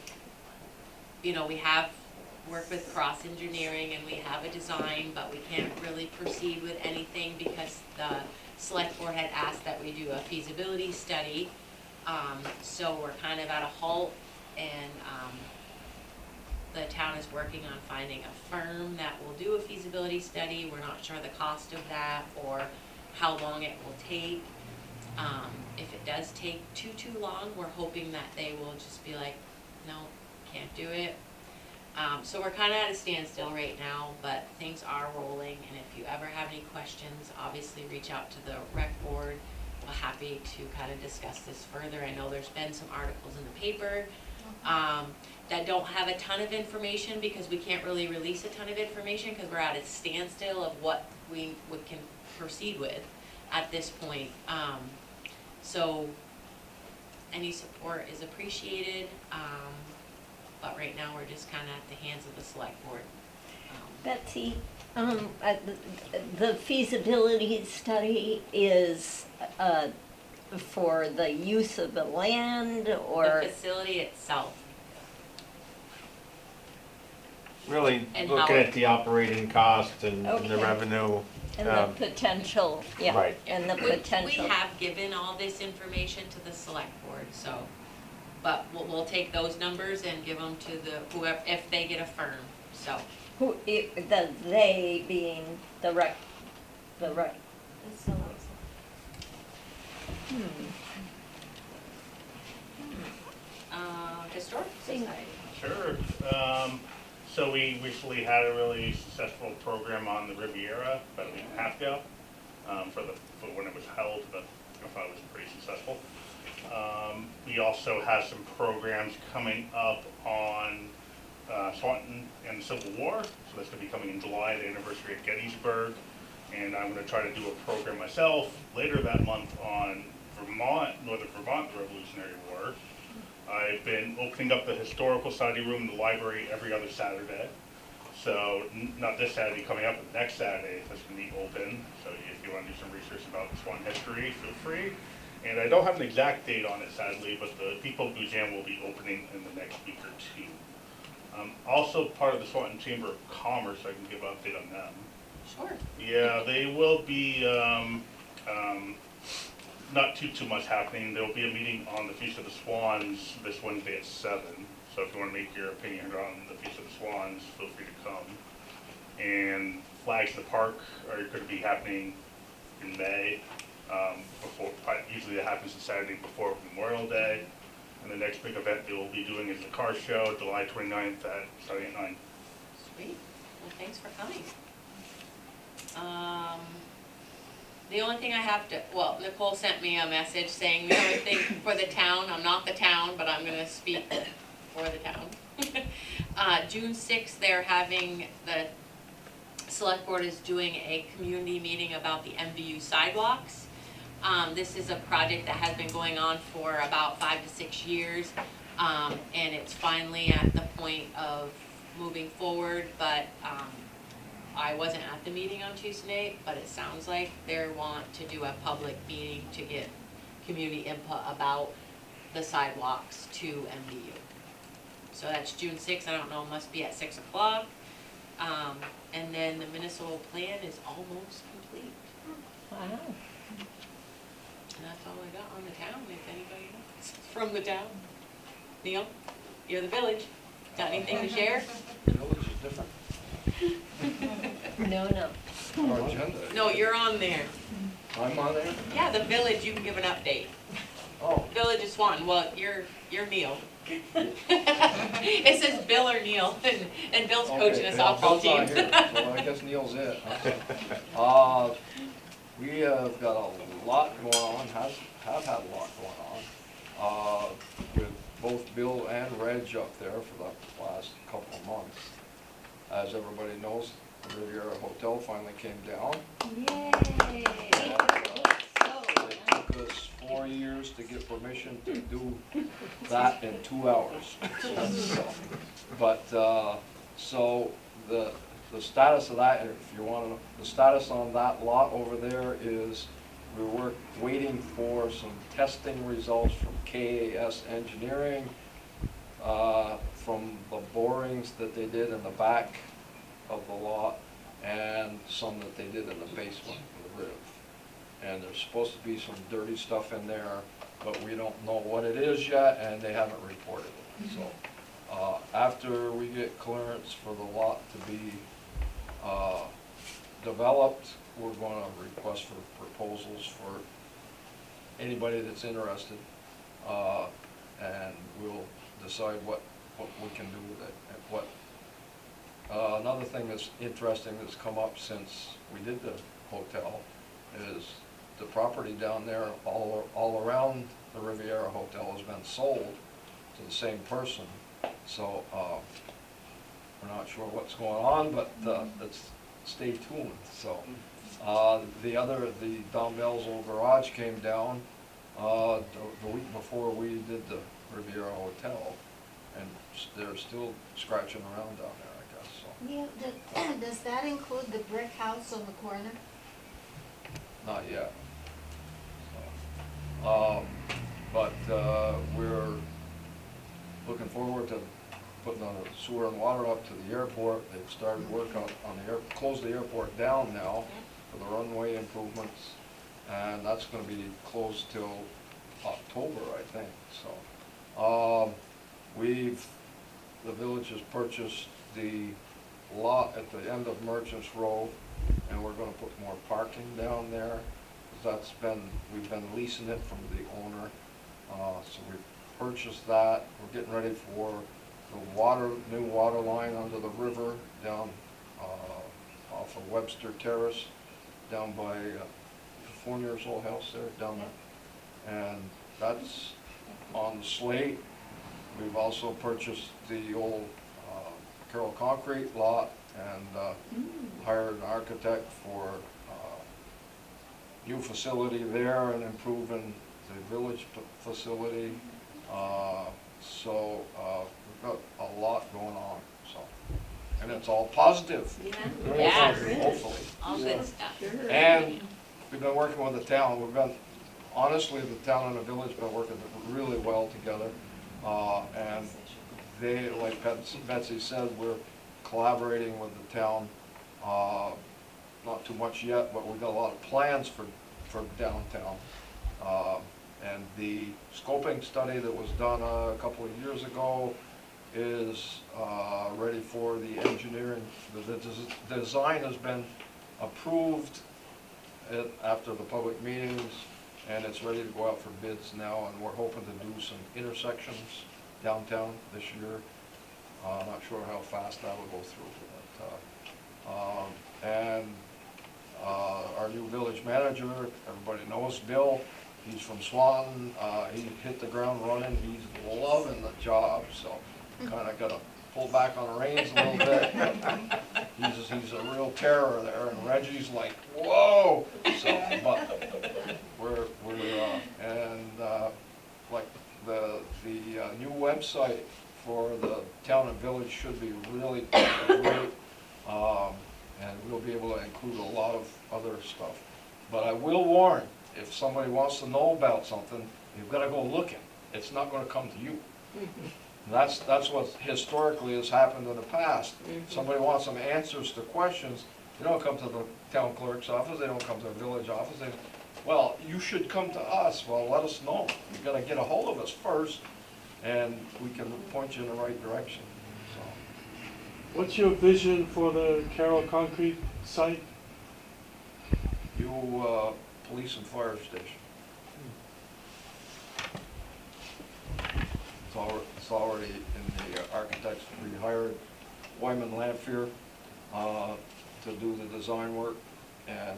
you know, we have worked with Cross Engineering and we have a design, but we can't really proceed with anything because the select board had asked that we do a feasibility study. So we're kind of at a halt, and the town is working on finding a firm that will do a feasibility study. We're not sure the cost of that or how long it will take. If it does take too long, we're hoping that they will just be like, no, can't do it. So we're kind of at a standstill right now, but things are rolling, and if you ever have any questions, obviously reach out to the rec board. We're happy to kind of discuss this further. I know there's been some articles in the paper that don't have a ton of information because we can't really release a ton of information because we're at a standstill of what we can proceed with at this point. So any support is appreciated, but right now we're just kind of at the hands of the select board. Betsy, the feasibility study is for the use of the land or? The facility itself. Really And looking how- at the operating costs and the Okay. revenue. And the potential, yeah. Right. And the potential. We have given all this information to the select board, so, but we'll take those numbers and give them to the, whoever, if they get a firm, so. Who, the they being the rec. Historic Society. Sure. So we recently had a really successful program on the Riviera about a week and a half ago. For when it was held, but I thought it was pretty successful. We also have some programs coming up on Swanton and the Civil War. So that's going to be coming in July, the anniversary of Gettysburg. And I'm going to try to do a program myself later that month on Vermont, Northern Vermont, the Revolutionary War. I've been opening up the Historical Society room in the library every other Saturday. So not this Saturday coming up, but next Saturday that's going to be open. So if you want to do some research about Swanton history, feel free. And I don't have an exact date on it, sadly, but the People Museum will be opening in the next week or two. Also part of the Swanton Chamber of Commerce, I can give an update on them. Sure. Yeah, they will be not too much happening. There will be a meeting on the Feast of the Swans this Wednesday at 7. So if you want to make your opinion on the Feast of the Swans, feel free to come. And Flags in the Park are going to be happening in May. Usually that happens the Saturday before Memorial Day. And the next big event they will be doing is the car show, July 29th starting at 9. Sweet. Well, thanks for coming. The only thing I have to, well, Nicole sent me a message saying the only thing for the town, I'm not the town, but I'm gonna speak for the town. June 6th, they're having, the select board is doing a community meeting about the MVU sidewalks. This is a project that has been going on for about 5 to 6 years, and it's finally at the point of moving forward, but I wasn't at the meeting on Tuesday, but it sounds like they want to do a public meeting to get community input about the sidewalks to MVU. So that's June 6th, I don't know, it must be at 6 o'clock. And then the municipal plan is almost complete. Wow. And that's all I got on the town, if anybody knows from the town. Neil, you're the village. Got anything to share? Village is different. No. Our agenda. No, you're on there. I'm on there? Yeah, the village, you can give an update. Oh. Village is Swanton, well, you're Neil. It says Bill or Neil, and Bill's coaching a softball team. Bill's not here, so I guess Neil's it. We have got a lot going on, have had a lot going on, with both Bill and Reg up there for the last couple of months. As everybody knows, the Riviera Hotel finally came down. Yay! It took us 4 years to get permission to do that in 2 hours. But, so the status of that, if you want to know, the status on that lot over there is we're waiting for some testing results from KAS Engineering, from the borings that they did in the back of the lot and some that they did in the basement of the roof. And there's supposed to be some dirty stuff in there, but we don't know what it is yet, and they haven't reported it. So after we get clearance for the lot to be developed, we're going to request for proposals for anybody that's interested, and we'll decide what we can do with it. Another thing that's interesting that's come up since we did the hotel is the property down there all around the Riviera Hotel has been sold to the same person. So we're not sure what's going on, but let's stay tuned. So the Don Bell's old garage came down the week before we did the Riviera Hotel, and they're still scratching around down there, I guess. So Yeah, does that include the brick house on the corner? Not yet. But we're looking forward to putting the sewer and water up to the airport. They've started work on the closed the airport down now for the runway improvements, and that's gonna be closed till October, I think, so. The village has purchased the lot at the end of Merchants Row, and we're gonna put more parking down there. We've been leasing it from the owner, so we've purchased that. We're getting ready for the new water line under the river down off of Webster Terrace, down by Fournier's old house there, down there. And that's on the slate. We've also purchased the old Carroll Concrete lot and hired an architect for new facility there and improving the village facility. So we've got a lot going on, so. And it's all positive. Yeah. Hopefully. All good stuff. And we've been working with the town. Honestly, the town and the village have been working really well together. And they, like Betsy said, we're collaborating with the town. Not too much yet, but we've got a lot of plans for downtown. And the scoping study that was done a couple of years ago is ready for the engineering. The design has been approved after the public meetings, and it's ready to go out for bids now, and we're hoping to do some intersections downtown this year. Not sure how fast that will go through, but, and our new village manager, everybody knows Bill. He's from Swanton. He hit the ground running. He's loving the job, so kind of got to pull back on the reins a little bit. He's a real terror there, and Reggie's like, whoa. So, but like the new website for the town and village should be really great, and we'll be able to include a lot of other stuff. But I will warn, if somebody wants to know about something, you've got to go looking. It's not going to come to you. That's what historically has happened in the past. Somebody wants some answers to questions, they don't come to the town clerk's office, they don't come to the village office. Well, you should come to us. Well, let us know. You've got to get a hold of us first, and we can point you in the right direction. So. What's your vision for the Carroll Concrete site? Police and fire station. It's already in the architects. We hired Wyman Lanphier to do the design work and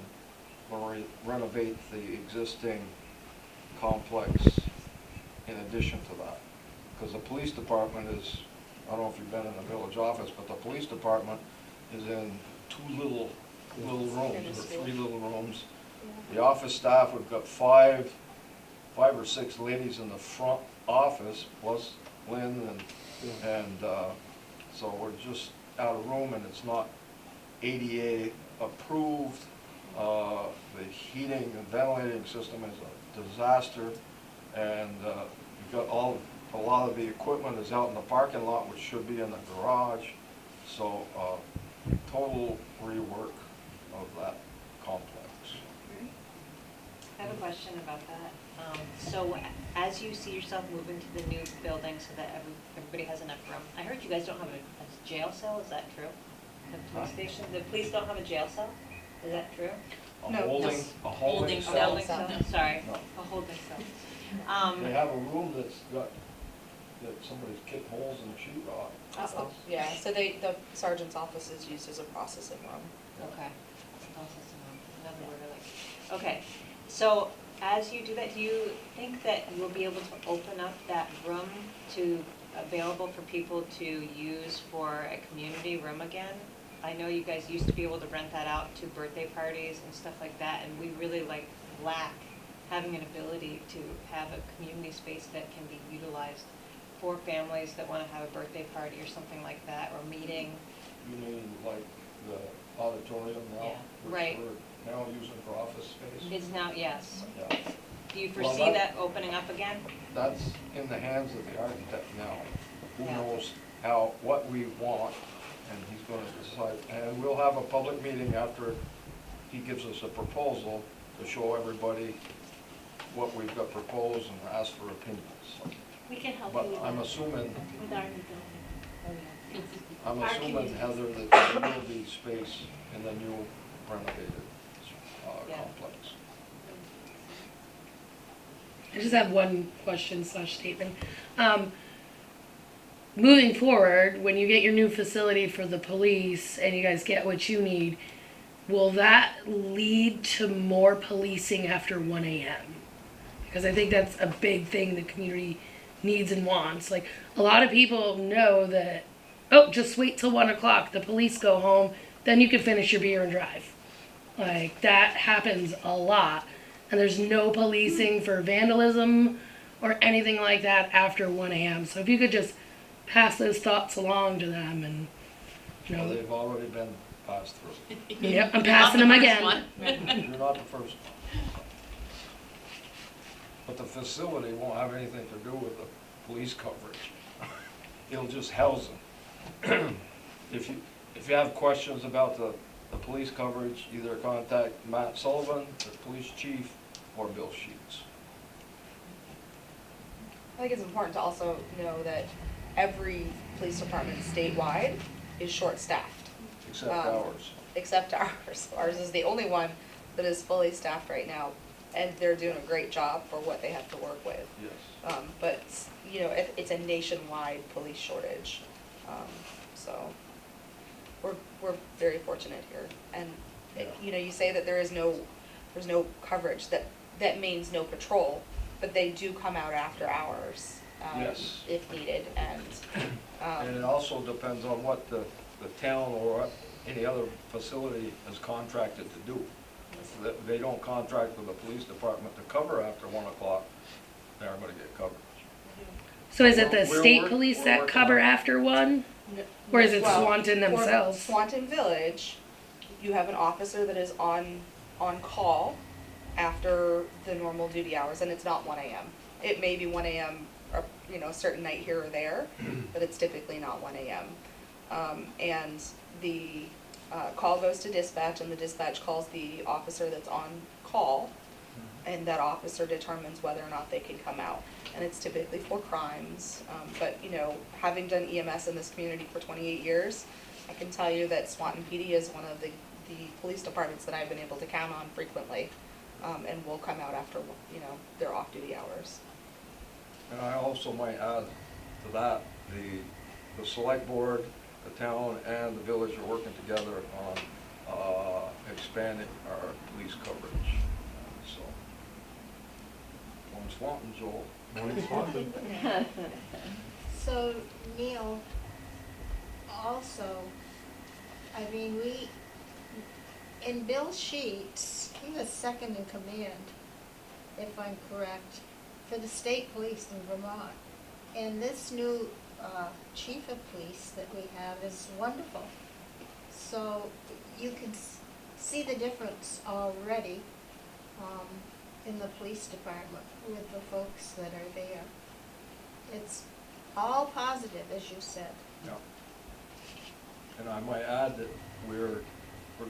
renovate the existing complex in addition to that. Because the police department is, I don't know if you've been in the village office, but the police department is in two little rooms, or 3 little rooms. The office staff, we've got five or six ladies in the front office, plus Lynn, and so we're just out of room, and it's not ADA approved. The heating and ventilating system is a disaster, and we've got a lot of the equipment is out in the parking lot, which should be in the garage. So total rework of that complex. I have a question about that. So as you see yourself moving to the new building so that everybody has enough room, I heard you guys don't have a jail cell, is that true? The police station, the police don't have a jail cell? Is that true? A holding cell. Sorry, a holding cell. They have a room that somebody's kicked holes in the sheetrock. Yeah, so the sergeant's office is used as a processing room. Okay. Okay, so as you do that, do you think that you'll be able to open up that room available for people to use for a community room again? I know you guys used to be able to rent that out to birthday parties and stuff like that, and we really lack having an ability to have a community space that can be utilized for families that want to have a birthday party or something like that, or meeting. You mean like the auditorium now? Yeah. Which Right. we're now using for office space? It's now, yes. Yeah. Do you Well, foresee that opening up again? That's in the hands of the architect now. Who Yeah. knows what we want, and he's gonna decide. And we'll have a public meeting after he gives us a proposal to show everybody what we've got proposed and ask for opinions. We can help But you with I'm that, assuming, with our new building. I'm Our assuming, community. Heather, that there will be space in the new renovated Yeah. complex. I just have one question / statement. Moving forward, when you get your new facility for the police and you guys get what you need, will that lead to more policing after 1 a.m.? Because I think that's a big thing the community needs and wants. Like, a lot of people know that, oh, just wait till 1 o'clock, the police go home, then you can finish your beer and drive. Like, that happens a lot. And there's no policing for vandalism or anything like that after 1 a.m. So if you could just pass those thoughts along to them and, you Well, know. they've already been passed through. Yep, I'm passing them again. You're not the first one. But the facility won't have anything to do with the police coverage. It'll just house them. If you have questions about the police coverage, either contact Matt Sullivan, the police chief, or Bill Sheets. I think it's important to also know that every police department statewide is short-staffed. Except Um, ours. Except ours. Ours is the only one that is fully staffed right now, and they're doing a great job for what they have to work with. Yes. But, you know, it's a nationwide police shortage. So we're very fortunate here. And, you know, you say that there's no coverage, that means no patrol, but they do come out after hours. Yes. If needed, and. And it also depends on what the town or any other facility is contracted to do. If they don't contract with the police department to cover after 1 o'clock, they're gonna get covered. So is it the We're state work- police we're that working cover on- after 1? Or is it Well, Swanton for themselves? Swanton Village, you have an officer that is on call after the normal duty hours, and it's not 1 a.m. It may be 1 a.m. or, you know, a certain night here or there, but it's typically not 1 a.m. And the call goes to dispatch, and the dispatch calls the officer that's on call, and that officer determines whether or not they can come out. And it's typically for crimes, but, you know, having done EMS in this community for 28 years, I can tell you that Swanton PD is one of the police departments that I've been able to count on frequently, and will come out after, you know, their off-duty hours. And I also might add to that, the select board, the town, and the village are working together on expanding our police coverage. So, on Swanton, Joel. So, Neil, also, I mean, in Bill Sheets, he was second in command, if I'm correct, for the state police in Vermont. And this new chief of police that we have is wonderful. So you can see the difference already in the police department with the folks that are there. It's all positive, as you said. Yeah. And I might add that we're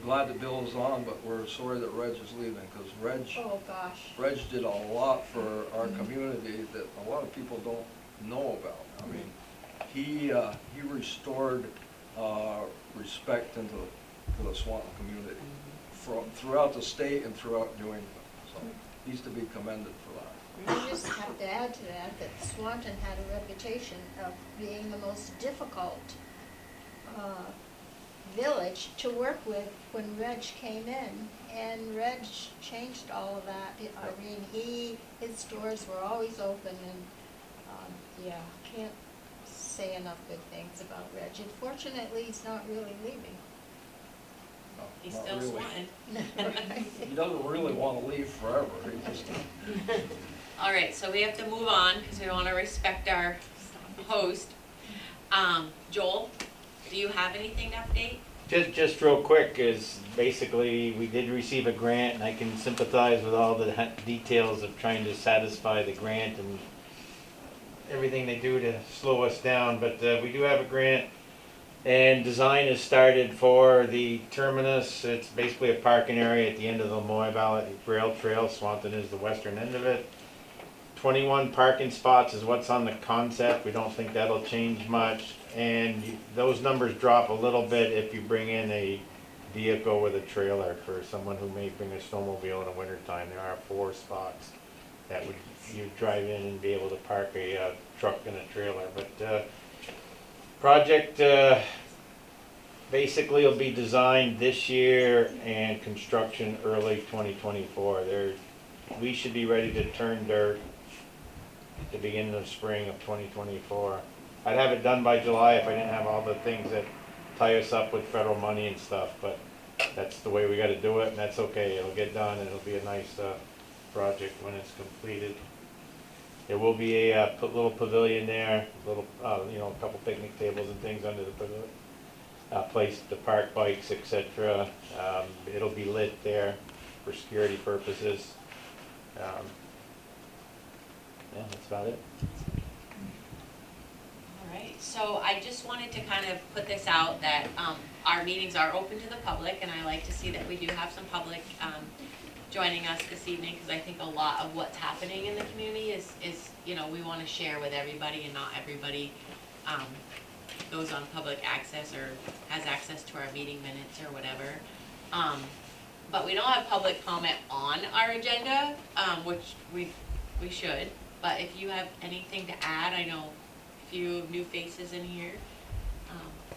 glad that Bill is on, but we're sorry that Reg is leaving, because Oh, gosh. Reg did a lot for our community that a lot of people don't know about. I mean, he restored respect into the Swanton community throughout the state and throughout New England. So he's to be commended for that. We just have to add to that Swanton had a reputation of being the most difficult village to work with when Reg came in, and Reg changed all of that. I mean, his doors were always open, and yeah, can't say enough good things about Reg. And fortunately, he's not really leaving. No, He's not still really. Swanton. He doesn't really want to leave forever. He just, All right, so we have to move on because we want to respect our host. Joel, Do you have anything to update? Just real quick, is basically, we did receive a grant, and I can sympathize with all the details of trying to satisfy the grant and everything they do to slow us down, but we do have a grant, and design is started for the terminus. It's basically a parking area at the end of the Lamoille Valley Rail Trail. Swanton is the western end of it. 21 parking spots is what's on the concept. We don't think that'll change much, and those numbers drop a little bit if you bring in a vehicle with a trailer for someone who may bring a snowmobile in the wintertime. There are 4 spots that would you drive in and be able to park a truck and a trailer. But project basically will be designed this year and construction early 2024. We should be ready to turn dirt at the beginning of spring of 2024. I'd have it done by July if I didn't have all the things that tie us up with federal money and stuff, but that's the way we got to do it, and that's okay. It'll get done, and it'll be a nice project when it's completed. There will be a little pavilion there, little a couple picnic tables and things under the pavilion, place to park bikes, etc. It'll be lit there for security purposes. Yeah, that's about it. Alright, so I just wanted to kind of put this out that our meetings are open to the public, and I like to see that we do have some public joining us this evening, because I think a lot of what's happening in the community is we want to share with everybody, and not everybody goes on public access or has access to our meeting minutes or whatever. But we don't have public comment on our agenda, which we should. But if you have anything to add, I know a few new faces in here.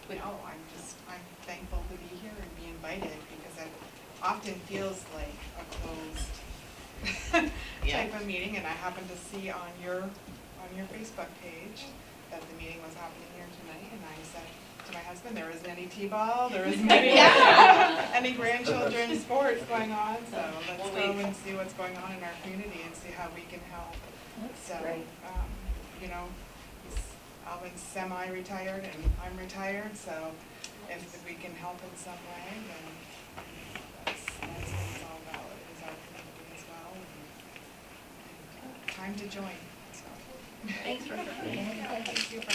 No, I'm thankful to be here and be invited, because it often feels like a closed type of meeting, and I happened to see on your Facebook page that the meeting was happening here tonight, and I said to my husband, there isn't any t-ball, there isn't any grandchildren sports going on, so let's go and see what's going on in our community and see how we can help. So, Alvin's semi-retired and I'm retired, so if we can help in some way, then that's what it's all about, is our community as well. And time to join. So. Thanks for Thank you for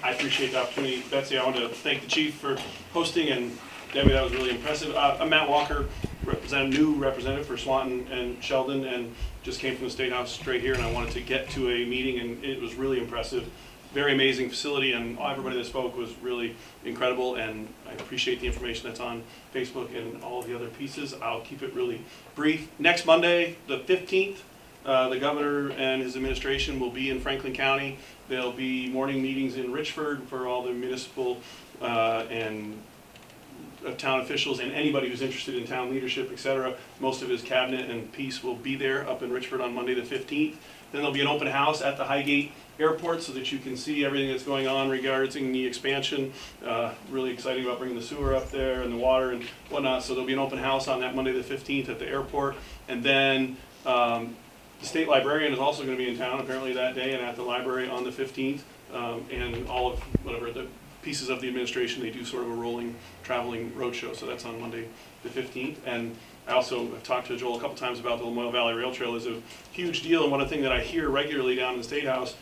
I appreciate the opportunity. Betsy, I want to thank the chief for hosting, and Debbie, that was really impressive. I'm Matt Walker, new representative for Swanton and Sheldon, and just came from the State House straight here, and I wanted to get to a meeting, and it was really impressive. Very amazing facility, and everybody that spoke was really incredible, and I appreciate the information that's on Facebook and all of the other pieces. I'll keep it really brief. Next Monday, the 15th, the governor and his administration will be in Franklin County. There'll be morning meetings in Richford for all the municipal and town officials and anybody who's interested in town leadership, etc. Most of his cabinet and piece will be there up in Richford on Monday the 15th. Then there'll be an open house at the Highgate Airport so that you can see everything that's going on regarding the expansion. Really exciting about bringing the sewer up there and the water and whatnot. So there'll be an open house on that Monday the 15th at the airport. And then the state librarian is also going to be in town apparently that day and at the library on the 15th. And all of whatever the pieces of the administration, they do sort of a rolling traveling roadshow. So that's on Monday the 15th. And I also have talked to Joel a couple times about the Lamoille Valley Rail Trail is a huge deal. And one thing that I hear regularly down in the State House,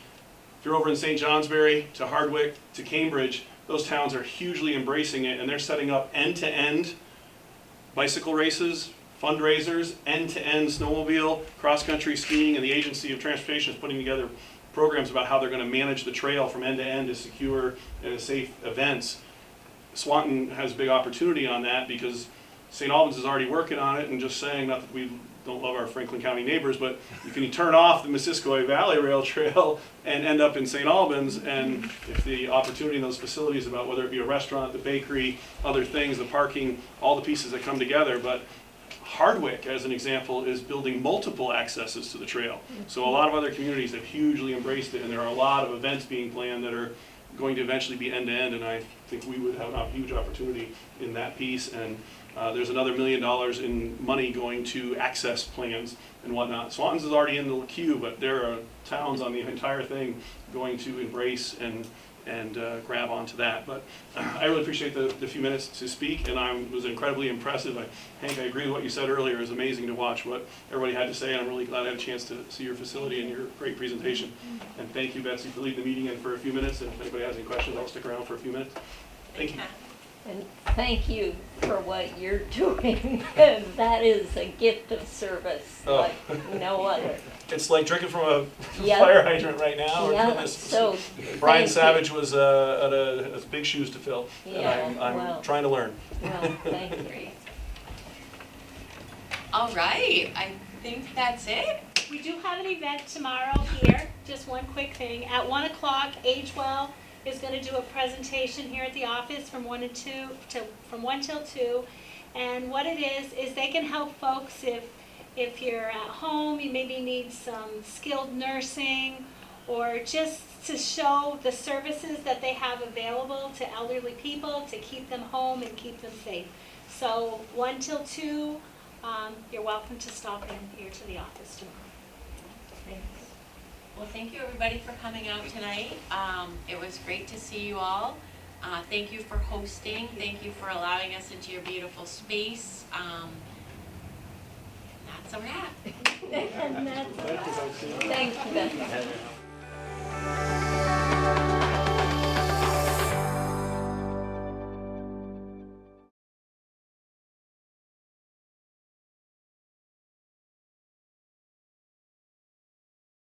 if you're over in St. Johnsbury to Hardwick to Cambridge, those towns are hugely embracing it, and they're setting up end-to-end bicycle races, fundraisers, end-to-end snowmobile, cross-country skiing, and the Agency of Transportation is putting together programs about how they're going to manage the trail from end to end to secure and safe events. Swanton has a big opportunity on that because St. Albans is already working on it, and just saying, not that we don't love our Franklin County neighbors, but you can turn off the Missisquoi Valley Rail Trail and end up in St. Albans, and if the opportunity in those facilities about whether it be a restaurant, the bakery, other things, the parking, all the pieces that come together. But Hardwick, as an example, is building multiple accesses to the trail. So a lot of other communities have hugely embraced it, and there are a lot of events being planned that are going to eventually be end-to-end, and I think we would have a huge opportunity in that piece. And There's another $1 million in money going to access plans and whatnot. Swanton's is already in the queue, but there are towns on the entire thing going to embrace and grab onto that. But I really appreciate the few minutes to speak, and I was incredibly impressive. Hank, I agree with what you said earlier. It was amazing to watch what everybody had to say, and I'm really glad I had a chance to see your facility and your great presentation. And thank you, Betsy, for leading the meeting in for a few minutes. And if anybody has any questions, I'll stick around for a few minutes. Thank you. And thank you for what you're doing. That is a gift of service like no other. It's like drinking from a Yep. fire hydrant right now. Yep. So Brian thank Savage you. was has big shoes to fill, Yeah, and I'm well. trying to learn. Well, thank you. All right, I think that's it. We do have an event tomorrow here, just one quick thing. At 1 o'clock, Agewell is going to do a presentation here at the office from 1 till 2. And what it is they can help folks if you're at home, you maybe need some skilled nursing, or just to show the services that they have available to elderly people to keep them home and keep them safe. So 1 till 2, you're welcome to stop in here to the office tomorrow. Thanks. Well, thank you everybody for coming out tonight. It was great to see you all. Thank you for hosting. Thank you for allowing us into your beautiful space. That's a wrap. And that's, Thank you, Betsy. thanks, Betsy.